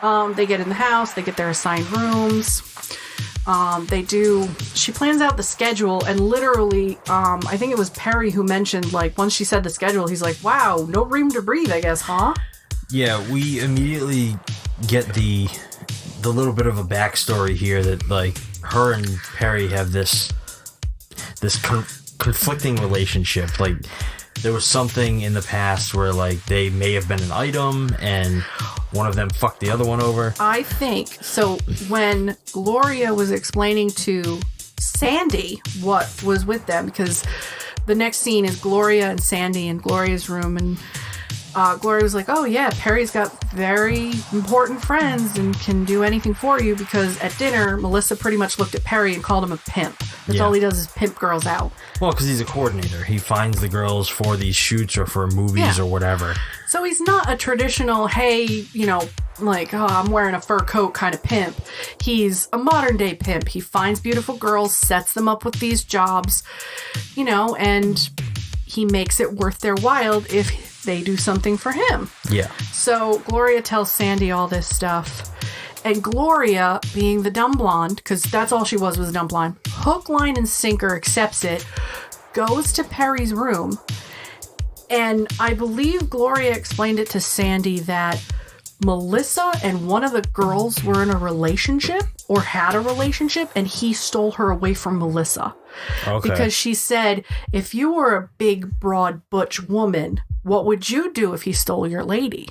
They get in the house. They get their assigned rooms. She plans out the schedule. And literally, I think it was Perry who mentioned, like, once she said the schedule, he's like, wow, no room to breathe, I guess, huh? Yeah, we immediately get the little bit of a backstory here that, like, her and Perry have this conflicting relationship. Like, there was something in the past where, like, they may have been an item and one of them fucked the other one over. I think so. When Gloria was explaining to Sandy what was with them, because the next scene is Gloria and Sandy in Gloria's room, and Gloria was like, oh yeah, Perry's got very important friends and can do anything for you, because at dinner, Melissa pretty much looked at Perry and called him a pimp. That's all he does is pimp girls out. Well, because he's a coordinator. He finds the girls for these shoots or for movies or whatever. So he's not a traditional, hey, you know, like, oh, I'm wearing a fur coat kind of pimp. He's a modern day pimp. He finds beautiful girls, sets them up with these jobs, you know, and he makes it worth their while if they do something for him. Yeah. So Gloria tells Sandy all this stuff. And Gloria, being the dumb blonde, because that's all she was a dumb blonde, hook, line, and sinker accepts it, goes to Perry's room. And I believe Gloria explained it to Sandy that Melissa and one of the girls were in a relationship or had a relationship, and he stole her away from Melissa. Okay. Because she said, if you were a big, broad, butch woman, what would you do if he stole your lady?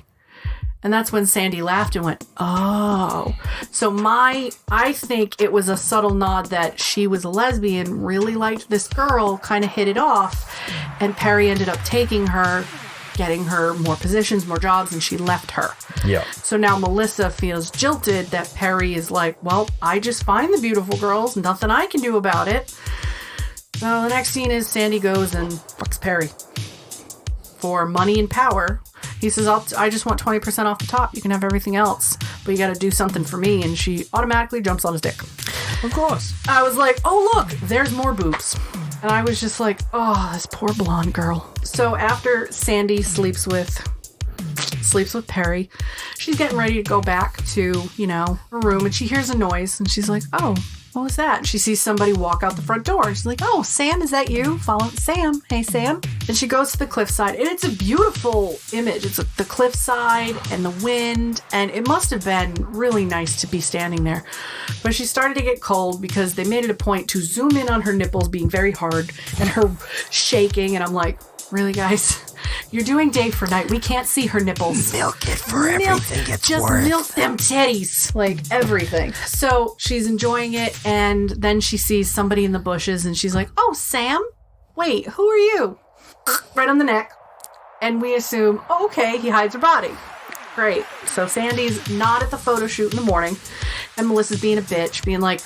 And that's when Sandy laughed and went, oh. So I think it was a subtle nod that she was a lesbian, really liked this girl, kind of hit it off, and Perry ended up taking her, getting her more positions, more jobs, and she left her. Yeah. So now Melissa feels jilted that Perry is like, well, I just find the beautiful girls, nothing I can do about it. So the next scene is Sandy goes and fucks Perry for money and power. He says, I just want 20% off the top. You can have everything else, but you got to do something for me. And she automatically jumps on his dick. Of course. I was like, oh, look, there's more boobs. And I was just like, oh, this poor blonde girl. So after Sandy sleeps with Perry, she's getting ready to go back to, you know, her room, and she hears a noise, and she's like, oh, what was that? She sees somebody walk out the front door. She's like, oh, Sam, is that you? Follow Sam. Hey, Sam. And she goes to the cliffside, and it's a beautiful image. It's the cliffside and the wind, and it must have been really nice to be standing there. But she started to get cold because they made it a point to zoom in on her nipples being very hard and her shaking, and I'm like, really, guys? You're doing day for night. We can't see her nipples. Milk it for everything it's just worth. Milk them titties. Like, everything. So, she's enjoying it, and then she sees somebody in the bushes, and she's like, oh, Sam? Wait, who are you? Right on the neck. And we assume, oh, okay, he hides her body. Great. So Sandy's not at the photo shoot in the morning, and Melissa's being a bitch, being like,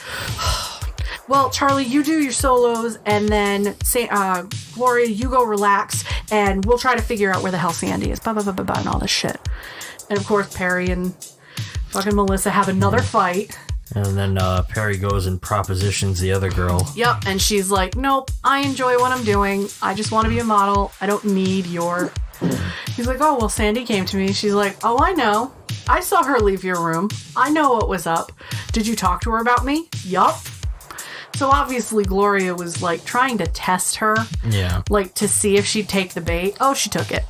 well, Charlie, you do your solos, and then Gloria, you go relax, and we'll try to figure out where the hell Sandy is, blah, blah, blah, blah, blah, and all this shit. And of course, Perry and fucking Melissa have another fight. And then Perry goes and propositions the other girl. Yep, and she's like, nope, I enjoy what I'm doing. I just want to be a model. I don't need your... He's like, oh, well, Sandy came to me. She's like, oh, I know. I saw her leave your room. I know what was up. Did you talk to her about me? Yup. So obviously Gloria was like trying to test her. Yeah. Like to see if she'd take the bait. Oh, she took it.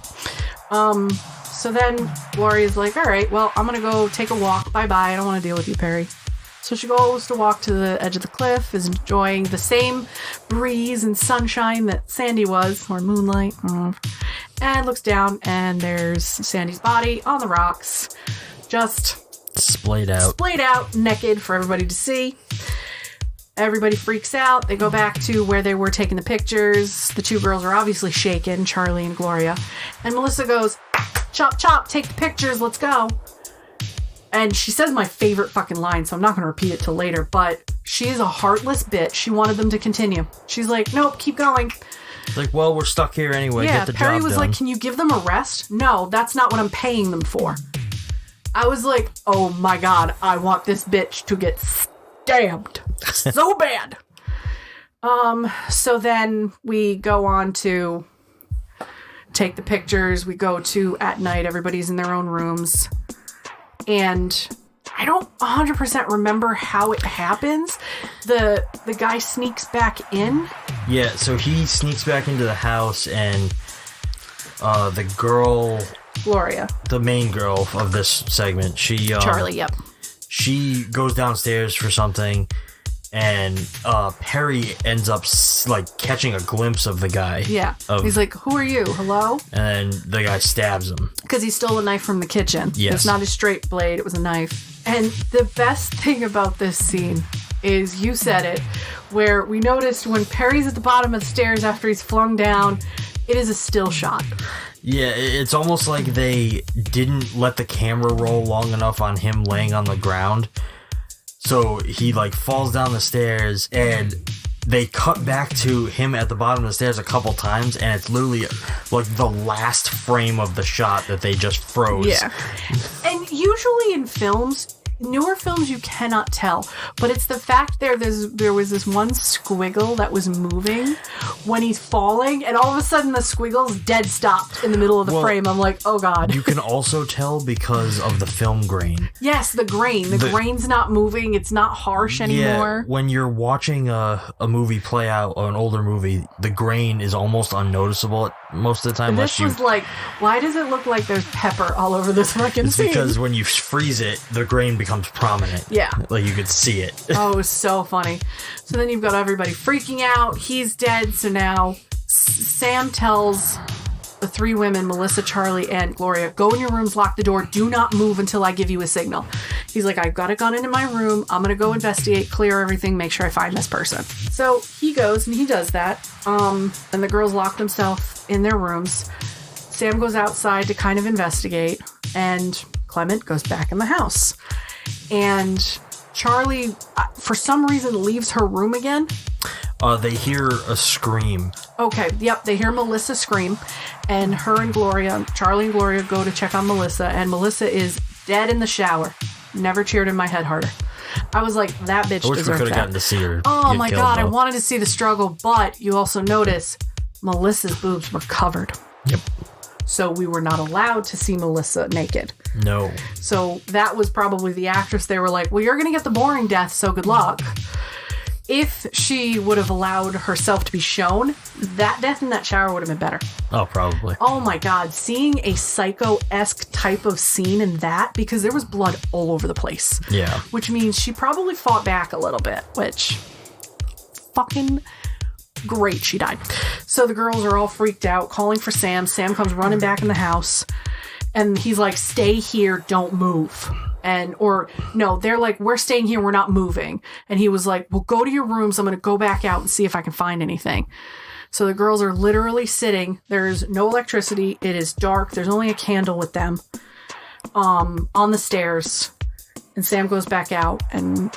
So then Gloria's like, all right, well, I'm going to go take a walk. Bye-bye. I don't want to deal with you, Perry. So she goes to walk to the edge of the cliff, is enjoying the same breeze and sunshine that Sandy was, or moonlight, and looks down, and there's Sandy's body on the rocks, just splayed out, naked for everybody to see. Everybody freaks out. They go back to where they were taking the pictures. The two girls are obviously shaken, Charlie and Gloria. And Melissa goes, chop, chop, take the pictures, let's go. And she says my favorite fucking line, so I'm not going to repeat it till later, but she is a heartless bitch. She wanted them to continue. She's like, nope, keep going. Like, well, we're stuck here anyway. Yeah, Get the Perry job was done. like, can you give them a rest? No, that's not what I'm paying them for. I was like, oh my God, I want this bitch to get stabbed so bad. So then we go on to take the pictures. We go to at night. Everybody's in their own rooms. And I don't 100% remember how it happens. The guy sneaks back in. Yeah, so he sneaks back into the house, and the girl... Gloria. The main girl of this segment. Charlie, yep. She goes downstairs for something, and Perry ends up like catching a glimpse of the guy. Yeah. He's like, who are you? Hello? And the guy stabs him. Because he stole a knife from the kitchen. Yes. It's not a straight blade, it was a knife. And the best thing about this scene is, you said it, where we noticed when Perry's at the bottom of the stairs after he's flung down, it is a still shot. Yeah, it's almost like they didn't let the camera roll long enough on him laying on the ground. So he like falls down the stairs, and they cut back to him at the bottom of the stairs a couple times, and it's literally like the last frame of the shot that they just froze. Yeah. And usually in films, newer films, you cannot tell, but it's the fact there was this one squiggle that was moving when he's falling, and all of a sudden the squiggle's dead stopped in the middle of the frame. I'm like, oh God. You can also tell because of the film grain. Yes, the grain. The grain's not moving. It's not harsh anymore. Yeah, when you're watching a movie play out, or an older movie, the grain is almost unnoticeable most of the time. This was like, why does it look like there's pepper all over this fucking scene? It's because when you freeze it, the grain becomes prominent. Yeah. Like you could see it. Oh, it was so funny. So then you've got everybody freaking out. He's dead. So now Sam tells the three women, Melissa, Charlie, and Gloria, go in your rooms, lock the door. Do not move until I give you a signal. He's like, I've got a gun in my room. I'm going to go investigate, clear everything, make sure I find this person. So he goes and he does that. And the girls lock themselves in their rooms. Sam goes outside to kind of investigate, and Clement goes back in the house. And Charlie, for some reason, leaves her room again. They hear a scream. Okay, yep, they hear Melissa scream, and Charlie and Gloria go to check on Melissa, and Melissa is dead in the shower. Never cheered in my head harder. I was like, that bitch deserves that. I wish we could have gotten to see her. Oh my God, I wanted to see the struggle, but you also notice Melissa's boobs were covered. Yep. So we were not allowed to see Melissa naked. No. So that was probably the actress. They were like, well, you're going to get the boring death, so good luck. If she would have allowed herself to be shown, that death in that shower would have been better. Oh, probably. Oh my God. Seeing a Psycho-esque type of scene in that, because there was blood all over the place. Yeah. Which means she probably fought back a little bit, which fucking Great, she died. So the girls are all freaked out, calling for Sam. Sam comes running back in the house, and he's like, stay here, don't move. They're like, we're staying here, we're not moving. And he was like, well, go to your rooms, I'm going to go back out and see if I can find anything. So the girls are literally sitting, there's no electricity, it is dark, there's only a candle with them, on the stairs. And Sam goes back out, and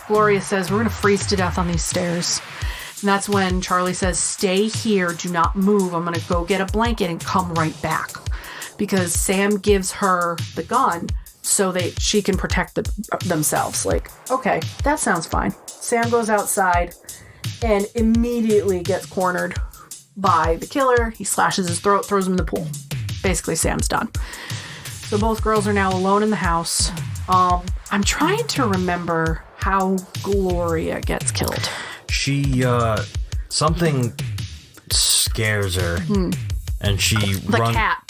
Gloria says, we're going to freeze to death on these stairs. And that's when Charlie says, stay here, do not move. I'm going to go get a blanket and come right back. Because Sam gives her the gun so that she can protect themselves. Like, okay, that sounds fine. Sam goes outside and immediately gets cornered by the killer. He slashes his throat, throws him in the pool. Basically, Sam's done. So both girls are now alone in the house. I'm trying to remember how Gloria gets killed. She, something scares her. And she runs. Cat.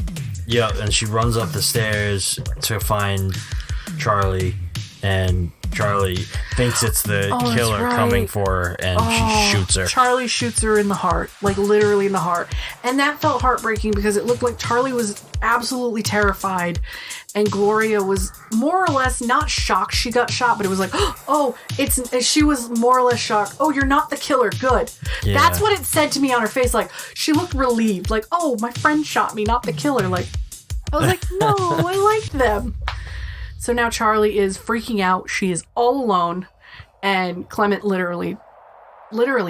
Yeah, and she runs up the stairs to find Charlie, and Charlie thinks it's the killer coming for her, and she shoots her. Charlie shoots her in the heart, like literally in the heart. And that felt heartbreaking because it looked like Charlie was absolutely terrified, and Gloria was more or less not shocked she got shot, but it was like, she was more or less shocked. Oh, you're not the killer. Good. Yeah. That's what it said to me on her face. Like, she looked relieved. Like, oh, my friend shot me, not the killer. Like, I was like, no, I liked them. So now Charlie is freaking out. She is all alone, and Clement literally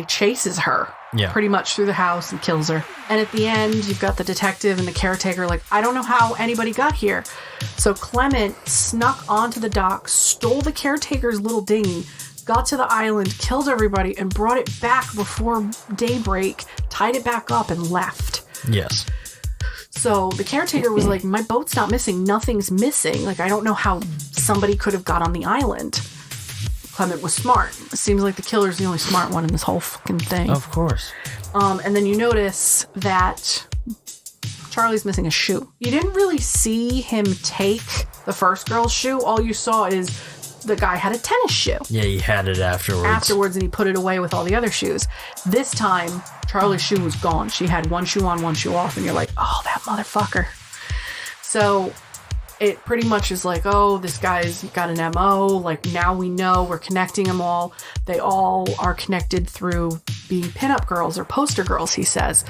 chases her pretty much through the house and kills her. And at the end, you've got the detective and the caretaker like, I don't know how anybody got here. So Clement snuck onto the dock, stole the caretaker's little dinghy, got to the island, killed everybody, and brought it back before daybreak, tied it back up, and left. Yes. So the caretaker was like, my boat's not missing. Nothing's missing. Like, I don't know how somebody could have got on the island. Clement was smart. It seems like the killer's the only smart one in this whole fucking thing. Of course. And then you notice that Charlie's missing a shoe. You didn't really see him take the first girl's shoe. All you saw is the guy had a tennis shoe. Yeah, he had it afterwards. And he put it away with all the other shoes. This time, Charlie's shoe was gone. She had one shoe on, one shoe off, and you're like, oh, that motherfucker. So it pretty much is like, oh, this guy's got an MO. Like, now we know, we're connecting them all. They all are connected through being pinup girls or poster girls, he says.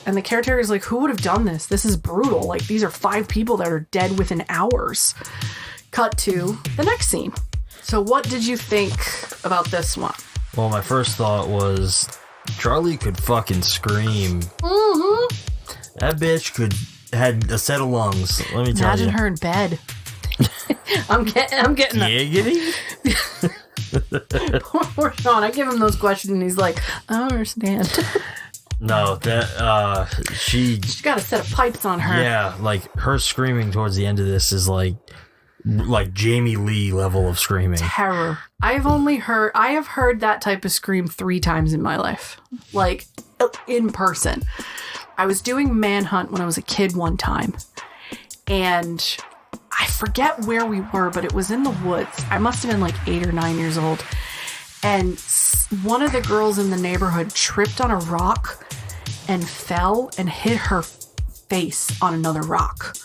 And the caretaker's like, who would have done this? This is brutal. Like, these are 5 people that are dead within hours. Cut to the next scene. So what did you think about this one? Well, my first thought was Charlie could fucking scream. Mm-hmm. That bitch had a set of lungs. Let me tell you. Imagine her in bed. I'm getting Giggity? Poor Shawn. I give him those questions and he's like, I don't understand. No, that she's got a set of pipes on her. Yeah, like her screaming towards the end of this is like Jamie Lee level of screaming. Terror. I have heard that type of scream 3 times in my life. Like, in person. I was doing Manhunt when I was a kid one time. And I forget where we were, but it was in the woods. I must have been like 8 or 9 years old. And one of the girls in the neighborhood tripped on a rock and fell and hit her face on another rock.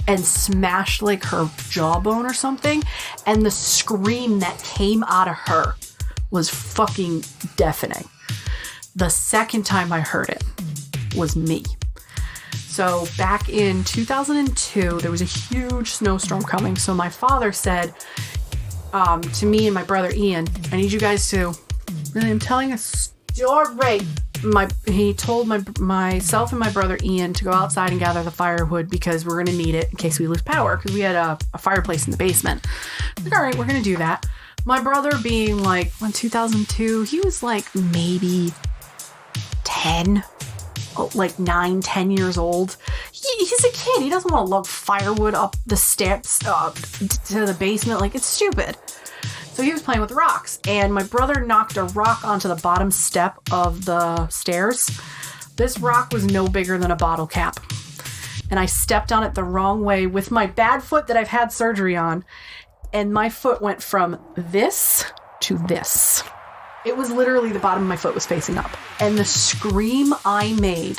And smashed like her jawbone or something. And the scream that came out of her was fucking deafening. The second time I heard it was me. So back in 2002, there was a huge snowstorm coming. So my father said to me and my brother Ian, I need you guys to, I'm telling a story. He told myself and my brother Ian to go outside and gather the firewood because we're going to need it in case we lose power, because we had a fireplace in the basement. Like, all right, we're going to do that. My brother being like, in 2002, he was like maybe 10, like 9, 10 years old. He's a kid. He doesn't want to lug firewood up the steps to the basement. Like, it's stupid. So he was playing with rocks, and my brother knocked a rock onto the bottom step of the stairs. This rock was no bigger than a bottle cap, and I stepped on it the wrong way with my bad foot that I've had surgery on, and my foot went from this to this. It was literally the bottom of my foot was facing up. And the scream I made,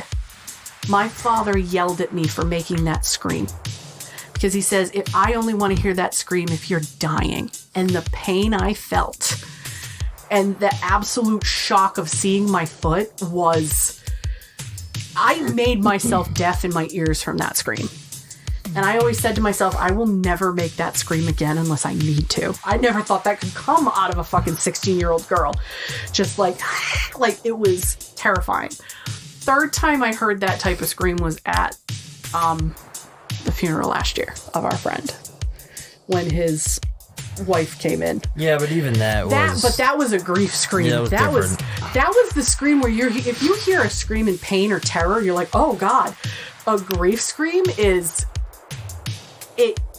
my father yelled at me for making that scream. Because he says, if I only want to hear that scream if you're dying. And the pain I felt and the absolute shock of seeing my foot was... I made myself deaf in my ears from that scream. And I always said to myself, I will never make that scream again unless I need to. I never thought that could come out of a fucking 16-year-old girl. Just like it was terrifying. Third time I heard that type of scream was at the funeral last year of our friend. When his wife came in. Yeah, but even that was... But that was a grief scream. Yeah, that was that was the scream where if you hear a scream in pain or terror, you're like, oh God. A grief scream is...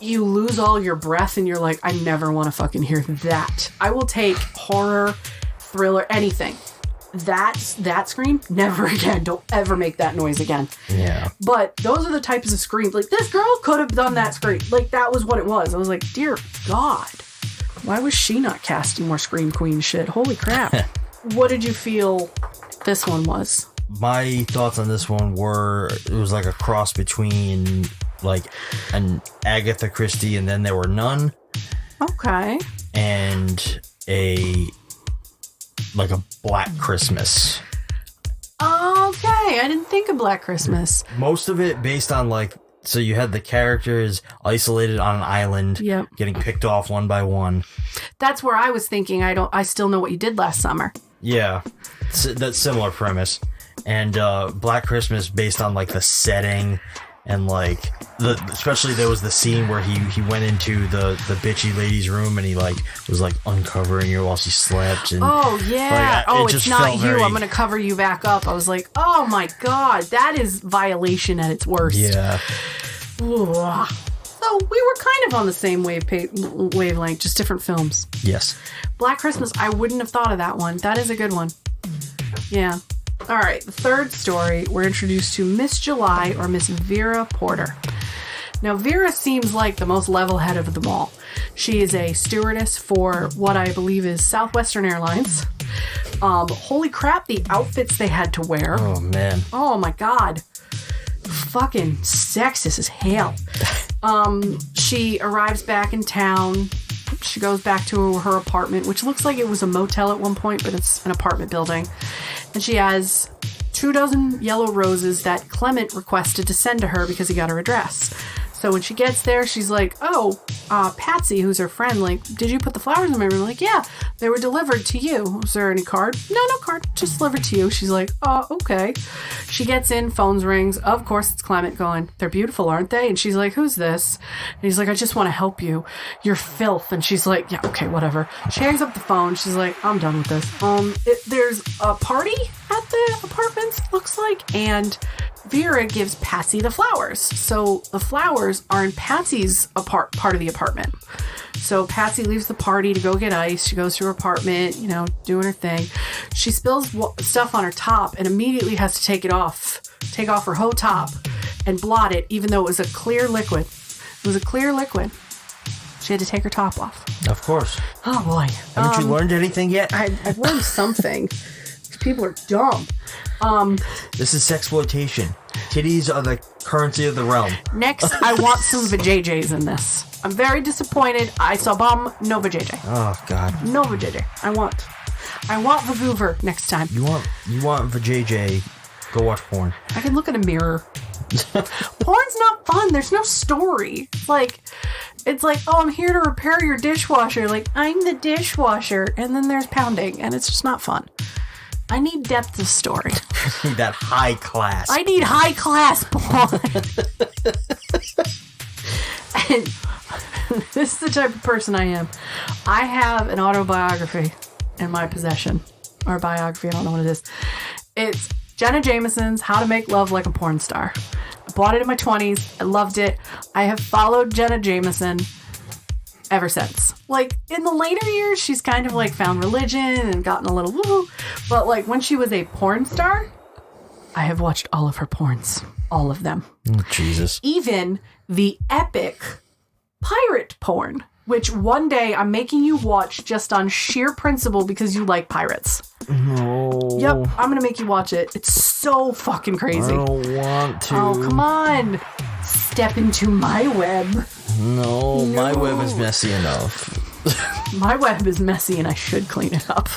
You lose all your breath and you're like, I never want to fucking hear that. I will take horror, thriller, anything. That scream, never again. Don't ever make that noise again. Yeah. But those are the types of screams. Like, this girl could have done that scream. Like, that was what it was. I was like, dear God, why was she not casting more Scream Queen shit? Holy crap. What did you feel this one was? My thoughts on this one were, it was like a cross between like an Agatha Christie and Then There Were None. Okay. And a Black Christmas. Okay, I didn't think of Black Christmas. Most of it based on so you had the characters isolated on an island, yep, getting picked off one by one. That's where I was thinking. I still know what you did last summer. Yeah, that's similar premise. And Black Christmas based on the setting and especially there was the scene where he went into the bitchy lady's room and he was uncovering her while she slept. And, oh yeah. It's not you. I'm gonna cover you back up. I was like, oh my God, that is violation at its worst. Yeah. Ooh. So we were kind of on the same wavelength, just different films. Yes. Black Christmas, I wouldn't have thought of that one. That is a good one. Yeah. All right, the third story, we're introduced to Miss July, or Miss Vera Porter. Now, Vera seems like the most level-headed of them all. She is a stewardess for what I believe is Southwestern Airlines. Holy crap, the outfits they had to wear. Oh, man. Oh, my God. Fucking sexist as hell. She arrives back in town. She goes back to her apartment, which looks like it was a motel at one point, but it's an apartment building. And she has 24 yellow roses that Clement requested to send to her because he got her address. So when she gets there, she's like, Patsy, who's her friend, did you put the flowers in my room? Yeah, they were delivered to you. Was there any card? No card, just delivered to you. She's like, okay. She gets in, phones rings. Of course, it's Clement going, they're beautiful, aren't they? And she's like, who's this? And he's like, I just want to help you. You're filth. And she's like, yeah, okay, whatever. She hangs up the phone. She's like, I'm done with this. There's a party at the apartments, looks like, and Vera gives Patsy the flowers. So the flowers are in Patsy's part of the apartment. So Patsy leaves the party to go get ice. She goes to her apartment, doing her thing. She spills stuff on her top and immediately has to take off her whole top and blot it, even though it was a clear liquid. It was a clear liquid. She had to take her top off. Of course. Oh boy. Haven't you learned anything yet? I've learned something. People are dumb. This is sexploitation. Titties are the currency of the realm. Next, I want some vajayjays in this. I'm very disappointed. I saw bomb, no vajayjay. Oh God. No vajayjay. I want vagoover next time. You want vajayjay? Go watch porn. I can look in a mirror. Porn's not fun. There's no story. It's like, oh, I'm here to repair your dishwasher. I'm the dishwasher, and then there's pounding, and it's just not fun. I need depth of story. I need that high class. I need high class porn. And this is the type of person I am. I have an autobiography in my possession. Or biography, I don't know what it is. It's Jenna Jameson's How to Make Love Like a Porn Star. I bought it in my 20s. I loved it. I have followed Jenna Jameson ever since. In the later years, she's kind of found religion and gotten a little woo. But when she was a porn star, I have watched all of her porns. All of them. Oh, Jesus. Even the epic pirate porn. which one day I'm making you watch just on sheer principle because you like pirates. No. Yep, I'm gonna make you watch it. It's so fucking crazy. I don't want to. Oh, come on. Step into my web. No, my web is messy enough. My web is messy and I should clean it up.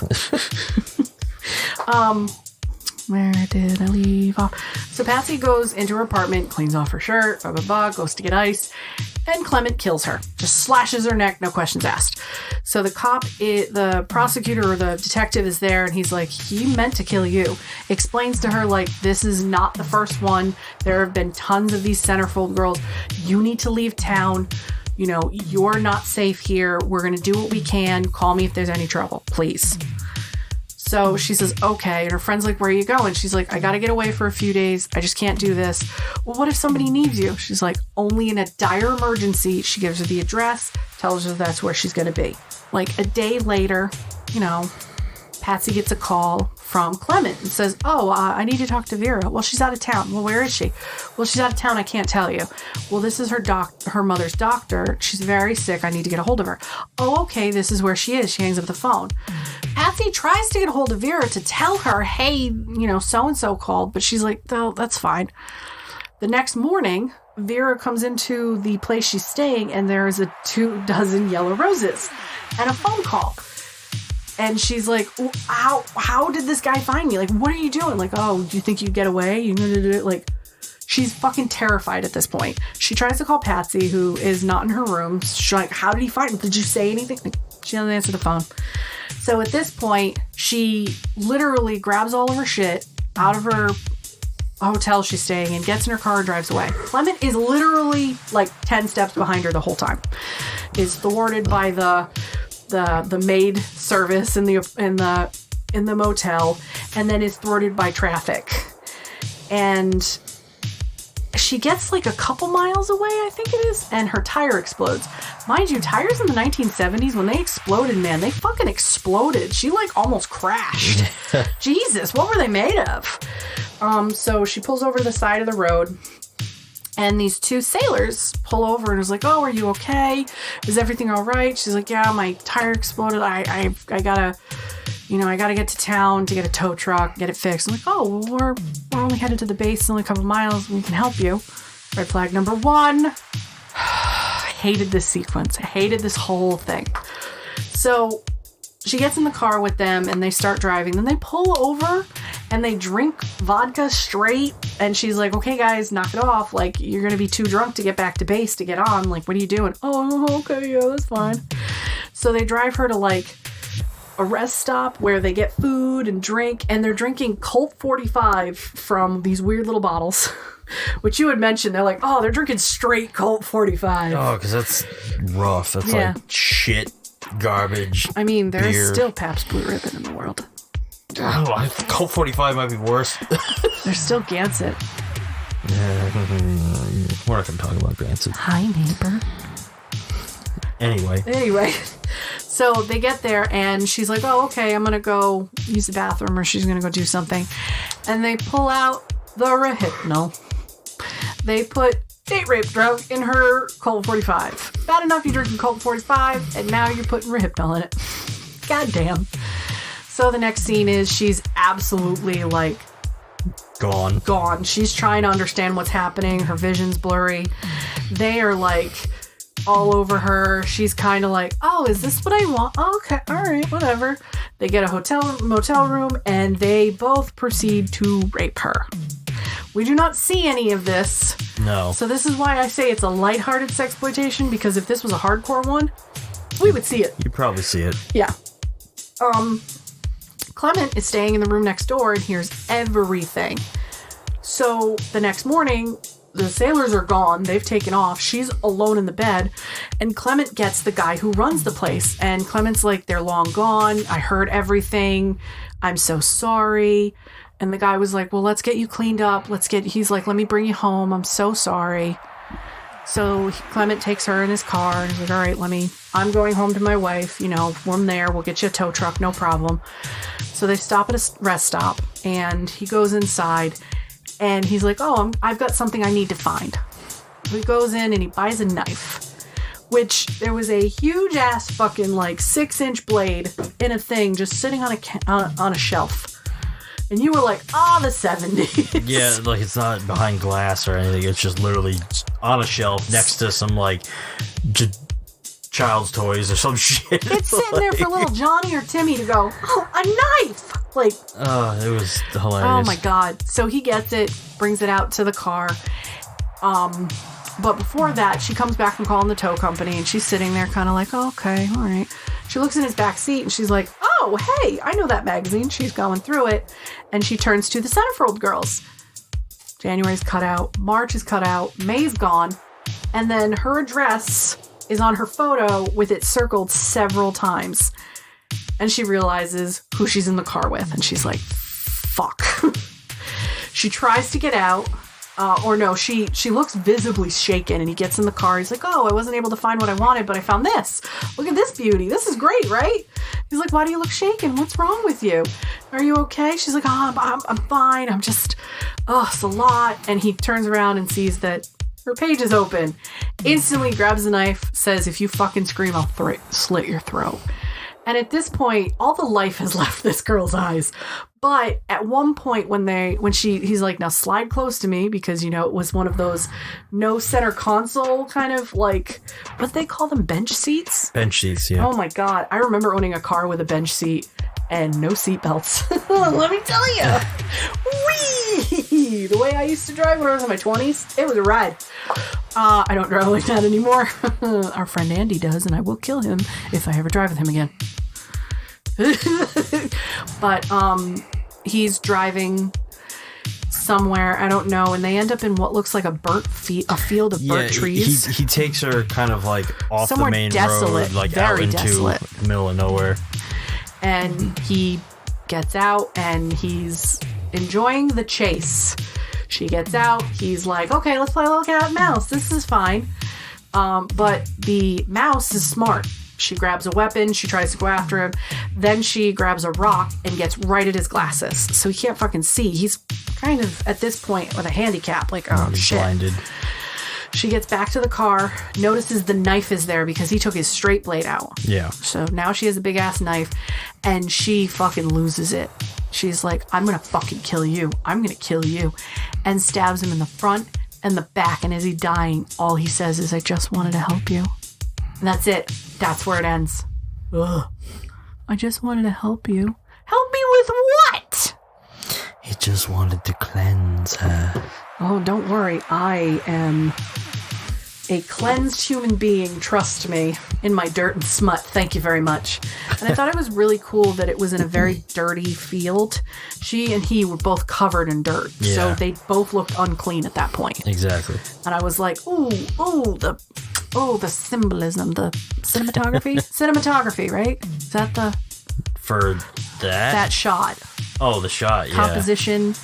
Where did I leave off? So Patsy goes into her apartment, cleans off her shirt, blah, blah, blah, goes to get ice, and Clement kills her. Just slashes her neck, no questions asked. So the prosecutor or the detective is there, and he's like, he meant to kill you. Explains to her, like, this is not the first one. There have been tons of these Centerfold girls. You need to leave town. You know, you're not safe here. We're going to do what we can. Call me if there's any trouble, please. So she says, okay. And her friend's like, where are you going? She's like, I got to get away for a few days. I just can't do this. Well, what if somebody needs you? She's like, only in a dire emergency. She gives her the address, tells her that's where she's going to be. Like a day later, you know, Patsy gets a call from Clement and says, I need to talk to Vera. Well, she's out of town. Well, where is she? Well, she's out of town. I can't tell you. Well, this is her mother's doctor. She's very sick. I need to get a hold of her. Oh, okay. This is where she is. She hangs up the phone. Patsy tries to get a hold of Vera to tell her, hey, you know, so-and-so called, but she's like, oh, that's fine. The next morning, Vera comes into the place she's staying and there's 24 yellow roses and a phone call. And she's like, how did this guy find me? Like, what are you doing? Like, oh, do you think you'd get away? Like, she's fucking terrified at this point. She tries to call Patsy, who is not in her room. She's like, how did he find me? Did you say anything? Like, she doesn't answer the phone. So at this point, she literally grabs all of her shit out of her hotel she's staying in, gets in her car and drives away. Clement is literally like 10 steps behind her the whole time. Is thwarted by the maid service in the motel, and then is thwarted by traffic. And she gets like a couple miles away, I think it is, and her tire explodes. Mind you, tires in the 1970s, when they exploded, man, they fucking exploded. She like almost crashed. Jesus, what were they made of? So she pulls over to the side of the road, and these two sailors pull over and is like, oh, are you okay? Is everything all right? She's like, yeah, my tire exploded. I gotta get to town to get a tow truck, get it fixed. I'm like, oh, well, we're only headed to the base. It's only a couple miles. We can help you. Red flag number 1. I hated this sequence. I hated this whole thing. So she gets in the car with them and they start driving. Then they pull over and they drink vodka straight. And she's like, okay, guys, knock it off. Like, you're going to be too drunk to get back to base to get on. Like, what are you doing? Oh, okay, yeah, that's fine. So they drive her to like a rest stop where they get food and drink. And they're drinking Colt 45 from these weird little bottles. Which you had mentioned. They're like, oh, they're drinking straight Colt 45. Oh, because that's rough. That's like shit, garbage. I mean, there beer. is still Pabst Blue Ribbon in the world. Oh, Colt 45 might be worse. There's still Gansett. We're not going to talk about Gansett. Hi, neighbor. Anyway. So they get there and she's like, oh, okay, I'm going to go use the bathroom, or she's going to go do something. And they pull out the Rehypnol. They put date rape drug in her Colt 45. Bad enough you're drinking Colt 45, and now you're putting Rehypnol in it. Goddamn. So the next scene is she's absolutely like gone. She's trying to understand what's happening. Her vision's blurry. They are like all over her. She's kind of like, oh, is this what I want? Oh, okay, all right, whatever. They get a motel room, and they both proceed to rape her. We do not see any of this. No. So this is why I say it's a lighthearted sexploitation, because if this was a hardcore one, we would see it. You'd probably see it. Yeah. Clement is staying in the room next door and hears everything. So the next morning, the sailors are gone. They've taken off. She's alone in the bed, and Clement gets the guy who runs the place. And Clement's like, they're long gone. I heard everything. I'm so sorry. And the guy was like, well, let's get you cleaned up. He's like, let me bring you home. I'm so sorry. So Clement takes her in his car and he's like, all right, I'm going home to my wife. You know, from there, we'll get you a tow truck. No problem. So they stop at a rest stop and he goes inside and he's like, oh, I've got something I need to find. So he goes in and he buys a knife. which there was a huge ass fucking like 6-inch blade in a thing just sitting on a shelf. And you were like, the 70s. Yeah, like it's not behind glass or anything. It's just literally on a shelf next to some like child's toys or some shit. It's sitting there for little Johnny or Timmy to go, oh, a knife! Like, it was hilarious. Oh my god. So he gets it, brings it out to the car. But before that, she comes back from calling the tow company, and she's sitting there kind of like, oh, okay, all right. She looks in his back seat, and she's like, oh, hey, I know that magazine. She's going through it, and she turns to the Centerfold Girls. January's cut out, March is cut out, May's gone, and then her address is on her photo with it circled several times. And she realizes who she's in the car with, and she's like, fuck. She tries to get out. She looks visibly shaken, and he gets in the car. He's like, oh, I wasn't able to find what I wanted, but I found this. Look at this beauty. This is great, right? He's like, why do you look shaken? What's wrong with you? Are you okay? She's like, oh, I'm fine. I'm just, it's a lot. And he turns around and sees that her page is open. Instantly grabs a knife, says, if you fucking scream, I'll slit your throat. And at this point, all the life has left this girl's eyes. But at one point he's like, now slide close to me, because, it was one of those no center console kind of like, what do they call them? Bench seats? Bench seats, yeah. Oh my God. I remember owning a car with a bench seat and no seat belts. Let me tell you. Whee! The way I used to drive when I was in my 20s, it was a ride. I don't drive like that anymore. Our friend Andy does, and I will kill him if I ever drive with him again. But he's driving somewhere, I don't know, and they end up in what looks like a field of burnt trees. He takes her kind of like off somewhere the main desolate, road, like very out into desolate. the middle of nowhere. And he gets out, and he's enjoying the chase. She gets out. He's like, okay, let's play a little cat and mouse. This is fine. But the mouse is smart. She grabs a weapon. She tries to go after him. Then she grabs a rock and gets right at his glasses. So he can't fucking see. He's kind of, at this point, with a handicap. Like, oh, he's shit. blinded. She gets back to the car, notices the knife is there because he took his straight blade out. Yeah. So now she has a big ass knife, and she fucking loses it. She's like, I'm gonna fucking kill you. I'm gonna kill you. And stabs him in the front and the back. And as he's dying, all he says is, I just wanted to help you. And that's it. That's where it ends. Ugh. I just wanted to help you. Help me with what? He just wanted to cleanse her. Oh, don't worry. I am a cleansed human being, trust me, in my dirt and smut. Thank you very much. And I thought it was really cool that it was in a very dirty field. She and he were both covered in dirt. Yeah. So they both looked unclean at that point. Exactly. And I was like, the symbolism, the cinematography. Cinematography, right? Is that the... For that shot. Oh, the shot, yeah. Composition.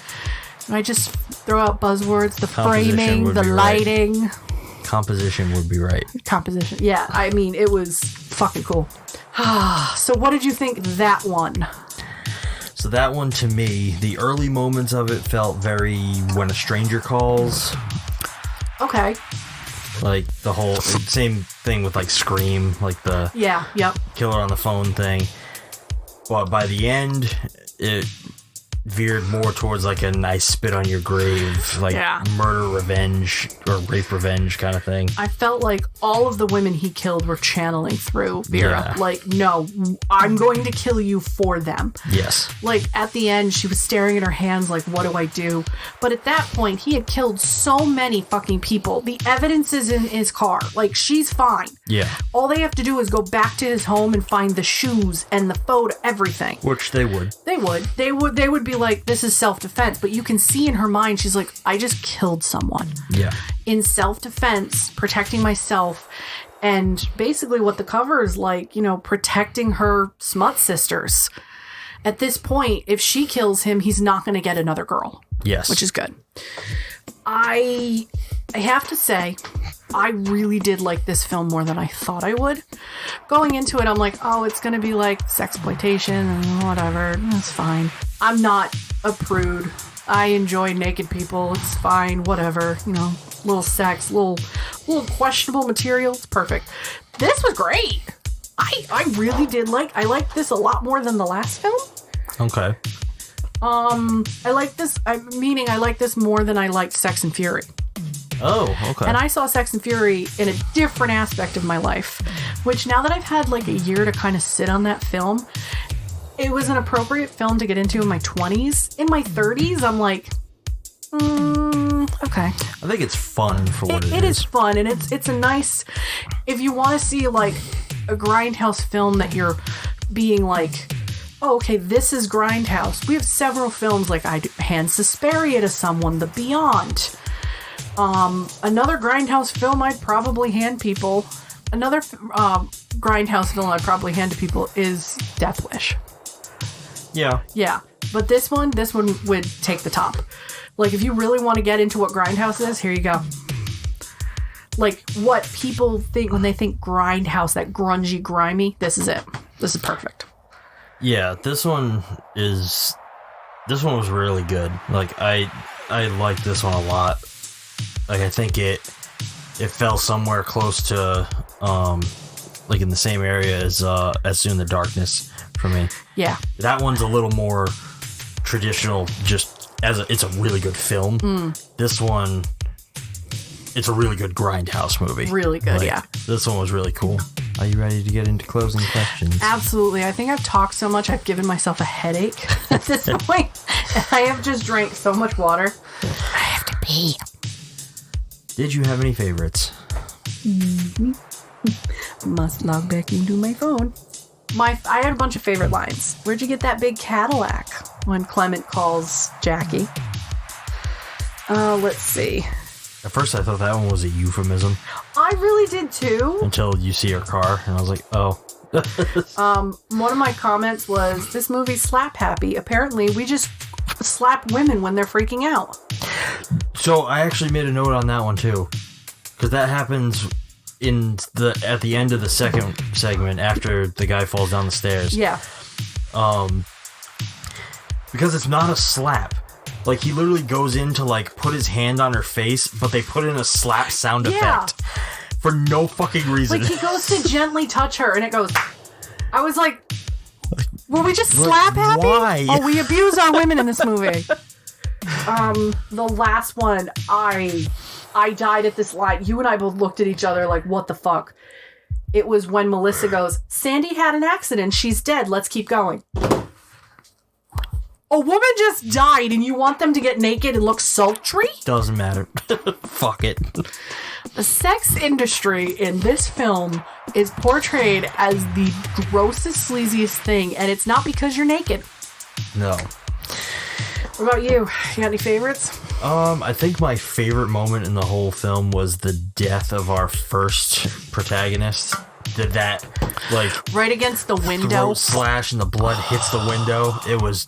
And I just throw out buzzwords, the framing, the lighting. Right. Composition would be right. Composition. Yeah, I mean, it was fucking cool. So what did you think that one? So that one, to me, the early moments of it felt very When a Stranger Calls. Okay. Like the whole same thing with like Scream, like the killer on the phone thing. But by the end, it veered more towards like a nice spit on your grave, like murder revenge or rape revenge kind of thing. I felt like all of the women he killed were channeling through Vera. Yeah. Like, no, I'm going to kill you for them. Yes. Like at the end, she was staring at her hands like, what do I do? But at that point, he had killed so many fucking people. The evidence is in his car. Like, she's fine. Yeah. All they have to do is go back to his home and find the shoes and the photo, everything. Which they would. They would be like, this is self-defense. But you can see in her mind, she's like, I just killed someone. Yeah. In self-defense, protecting myself. And basically what the cover is like, protecting her smut sisters. At this point, if she kills him, he's not going to get another girl. Yes. Which is good. I have to say, I really did like this film more than I thought I would. Going into it, I'm like, oh, it's going to be like sexploitation and whatever. That's fine. I'm not a prude. I enjoy naked people. It's fine. Whatever. Little sex, little little questionable material. It's perfect. This was great. I really did I liked this a lot more than the last film. Okay. I like this. I like this more than I liked Sex and Fury. Oh, okay. And I saw Sex and Fury in a different aspect of my life, which now that I've had like a year to kind of sit on that film, it was an appropriate film to get into in my 20s. In my 30s, I'm like, okay. I think it's fun for what it is. It is fun, and it's a nice, if you want to see like a Grindhouse film that you're being like, oh, okay, this is Grindhouse. We have several films like I'd hand Suspiria to someone, The Beyond. Another Grindhouse film I'd probably hand people. Another Grindhouse film I'd probably hand to people is Death Wish. Yeah. Yeah. But this one would take the top. Like, if you really want to get into what Grindhouse is, here you go. Like, what people think when they think Grindhouse, that grungy, grimy, this is it. This is perfect. Yeah, this one was really good. Like, I like this one a lot. Like, I think it fell somewhere close to, like, in the same area as Soon the Darkness for me. Yeah. That one's a little more traditional, just it's a really good film. This one, it's a really good Grindhouse movie. Really good, like, yeah. This one was really cool. Are you ready to get into closing questions? Absolutely. I think I've talked so much, I've given myself a headache at this point. And I have just drank so much water. I have to pee. Did you have any favorites? Must log back into my phone. I had a bunch of favorite lines. Where'd you get that big Cadillac? When Clement calls Jackie. Let's see. At first I thought that one was a euphemism. I really did too. Until you see her car, and I was like, oh. One of my comments was, this movie's slap happy. Apparently, we just slap women when they're freaking out. So I actually made a note on that one too, because that happens at the end of the second segment after the guy falls down the stairs. Yeah. Because it's not a slap. Like, he literally goes in to, like, put his hand on her face, but they put in a slap sound effect. For no fucking reason. Like, he goes to gently touch her, and it goes... I was like... Were we just slap happy? Why? Oh, we abuse our women in this movie. The last one, I died at this line. You and I both looked at each other like, what the fuck? It was when Melissa goes, Sandy had an accident. She's dead. Let's keep going. A woman just died and you want them to get naked and look sultry? Doesn't matter. Fuck it. The sex industry in this film is portrayed as the grossest, sleaziest thing, and it's not because you're naked. No. What about you? You got any favorites? I think my favorite moment in the whole film was the death of our first protagonist. That, like... Right against the window. Throat slash and the blood hits the window. It was...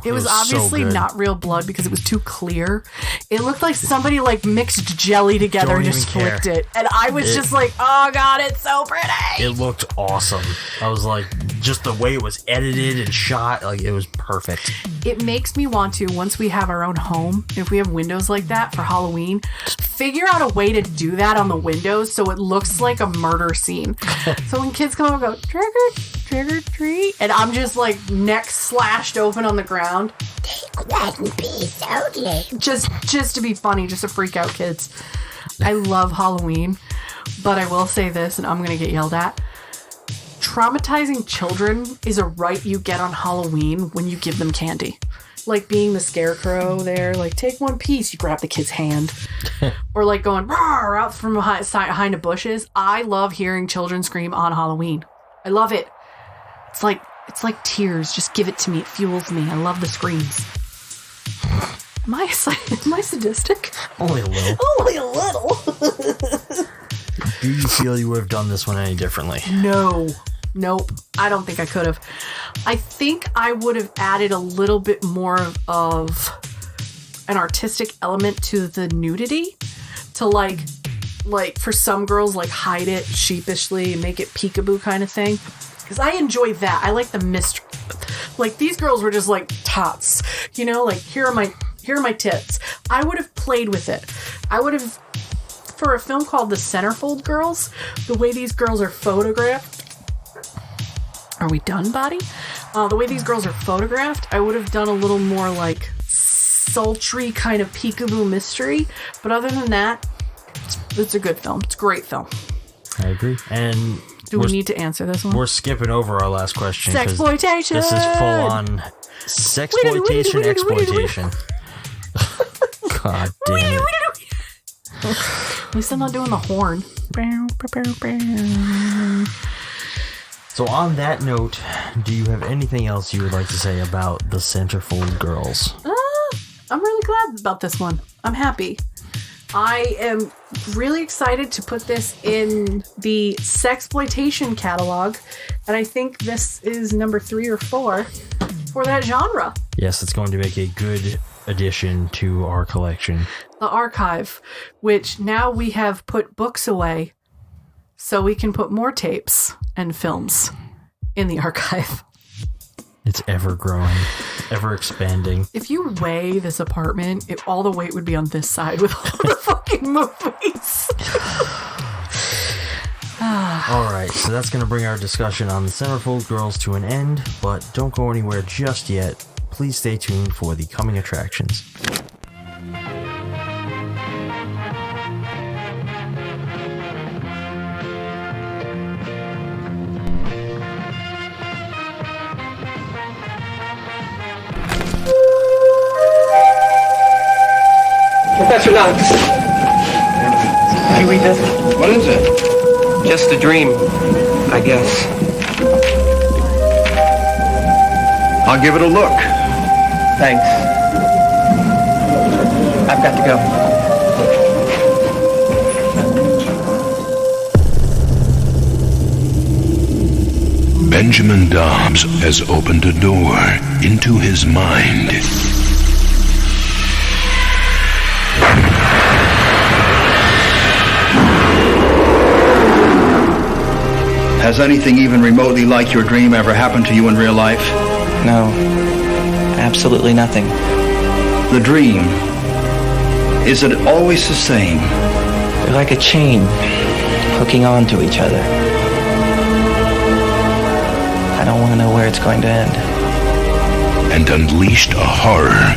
It was obviously so not real blood because it was too clear. It looked like somebody like mixed jelly together and just flicked it. And I was just like, oh god, it's so pretty. It looked awesome. I was like, just the way it was edited and shot, like, it was perfect. It makes me want to, once we have our own home, if we have windows like that for Halloween, figure out a way to do that on the windows so it looks like a murder scene. So when kids come over and go, trick or treat, and I'm just like neck slashed open on the ground. Take one piece only. Just to be funny, just to freak out kids. I love Halloween, but I will say this, and I'm going to get yelled at. Traumatizing children is a right you get on Halloween when you give them candy. Like being the scarecrow there, like, take one piece, you grab the kid's hand. Or like going, rawr, out from behind the bushes. I love hearing children scream on Halloween. I love it. It's like tears. Just give it to me. It fuels me. I love the screams. Am I sadistic? Only a little. Only a little. Do you feel you would have done this one any differently? No. Nope. I don't think I could have. I think I would have added a little bit more of an artistic element to the nudity. To like for some girls, like, hide it sheepishly and make it peekaboo kind of thing. Because I enjoy that. I like the mystery. Like, these girls were just like tots. You know, like, here are my tits. I would have played with it. I would have... for a film called The Centerfold Girls, the way these girls are photographed. Are we done, Body? The way these girls are photographed, I would have done a little more like sultry kind of peekaboo mystery. But other than that, it's a good film. It's a great film. I agree. And do we need to answer this one? We're skipping over our last question. Sexploitation! This is full on sexploitation, exploitation. God damn it. At least I'm not doing the horn. So on that note, do you have anything else you would like to say about the Centerfold Girls? I'm really glad about this one. I'm happy. I am really excited to put this in the sexploitation catalog, and I think this is number 3 or 4 for that genre. Yes, it's going to make a good addition to our collection. The archive, which now we have put books away, so we can put more tapes and films in the archive. It's ever growing, ever expanding. If you weigh this apartment, all the weight would be on this side with all the fucking movies. All right, so that's going to bring our discussion on the Centerfold Girls to an end, but don't go anywhere just yet. Please stay tuned for the coming attractions. Professor Knox. Did you read this? What is it? Just a dream, I guess. I'll give it a look. Thanks. I've got to go. Benjamin Dobbs has opened a door into his mind. Has anything even remotely like your dream ever happened to you in real life? No, absolutely nothing. The dream, is it always the same? They're like a chain, hooking on to each other. I don't want to know where it's going to end. And unleashed a horror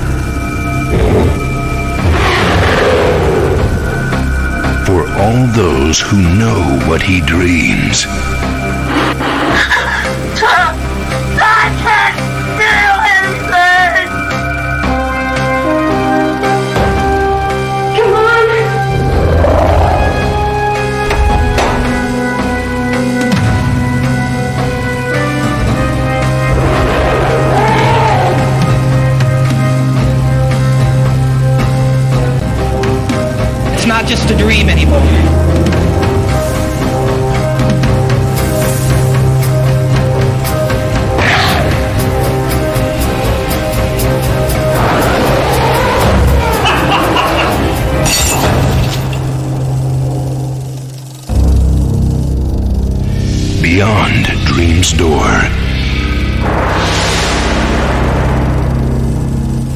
for all those who know what he dreams. I can't feel anything! Come on! It's not just a dream anymore. Beyond Dream's Door.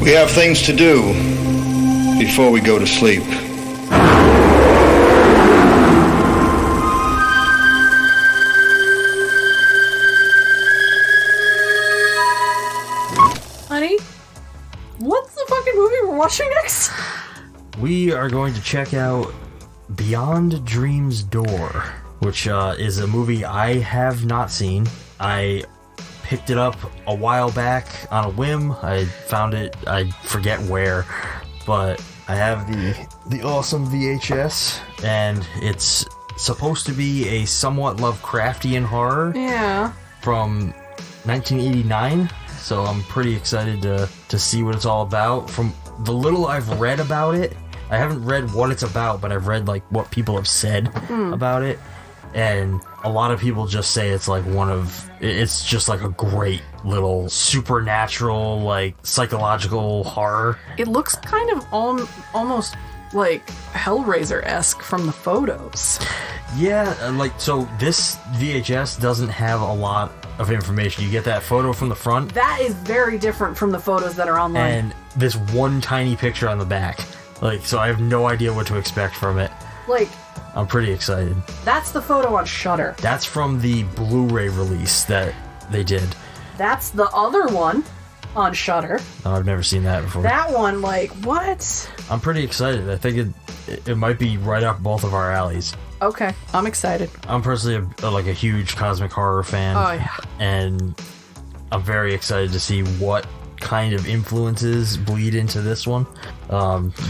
We have things to do before we go to sleep. Honey, what's the fucking movie we're watching next? We are going to check out Beyond Dream's Door, which is a movie I have not seen. I picked it up a while back on a whim. I found it, I forget where, but I have the awesome VHS, and it's supposed to be a somewhat Lovecraftian horror. Yeah. From 1989, so I'm pretty excited to see what it's all about. From the little I've read about it, I haven't read what it's about, but I've read like what people have said about it. And a lot of people just say it's like it's just like a great little supernatural, like psychological horror. It looks kind of almost like Hellraiser-esque from the photos. Yeah, like, so this VHS doesn't have a lot of information. You get that photo from the front. That is very different from the photos that are online. And this one tiny picture on the back. Like, so I have no idea what to expect from it. Like, I'm pretty excited. that's the photo on Shudder. That's from the Blu-ray release that they did. That's the other one on Shudder. Oh, I've never seen that before. That one, like, what? I'm pretty excited. I think it might be right up both of our alleys. Okay, I'm excited. I'm personally a huge cosmic horror fan. Oh, yeah. And I'm very excited to see what kind of influences bleed into this one.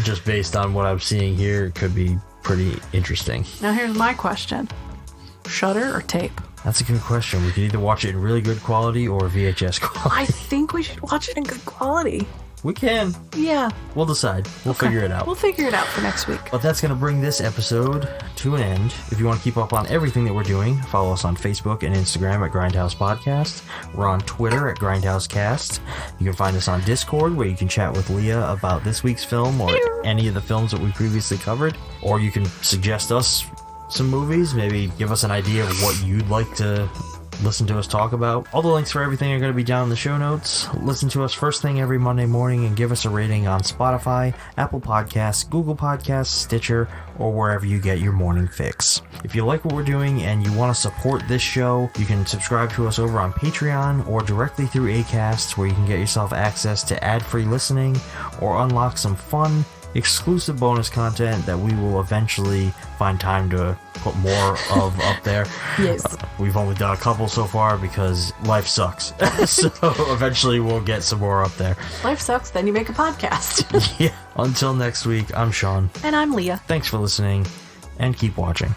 Just based on what I'm seeing here, it could be pretty interesting. Now here's my question. Shudder or tape? That's a good question. We could either watch it in really good quality or VHS quality. I think we should watch it in good quality. We can. Yeah. We'll decide. We'll figure it out. We'll figure it out for next week. But that's going to bring this episode to an end. If you want to keep up on everything that we're doing, follow us on Facebook and Instagram at Grindhouse Podcast. We're on Twitter at GrindhouseCast. You can find us on Discord, where you can chat with Leah about this week's film or any of the films that we previously covered. Or you can suggest us some movies, maybe give us an idea of what you'd like to listen to us talk about. All the links for everything are going to be down in the show notes. Listen to us first thing every Monday morning and give us a rating on Spotify, Apple Podcasts, Google Podcasts, Stitcher, or wherever you get your morning fix. If you like what we're doing and you want to support this show, you can subscribe to us over on Patreon or directly through Acast, where you can get yourself access to ad-free listening or unlock some fun, exclusive bonus content that we will eventually find time to put more of up there. Yes. We've only done a couple so far because life sucks. So eventually we'll get some more up there. Life sucks, then you make a podcast. Yeah. Until next week, I'm Shawn. And I'm Leah. Thanks for listening, and keep watching.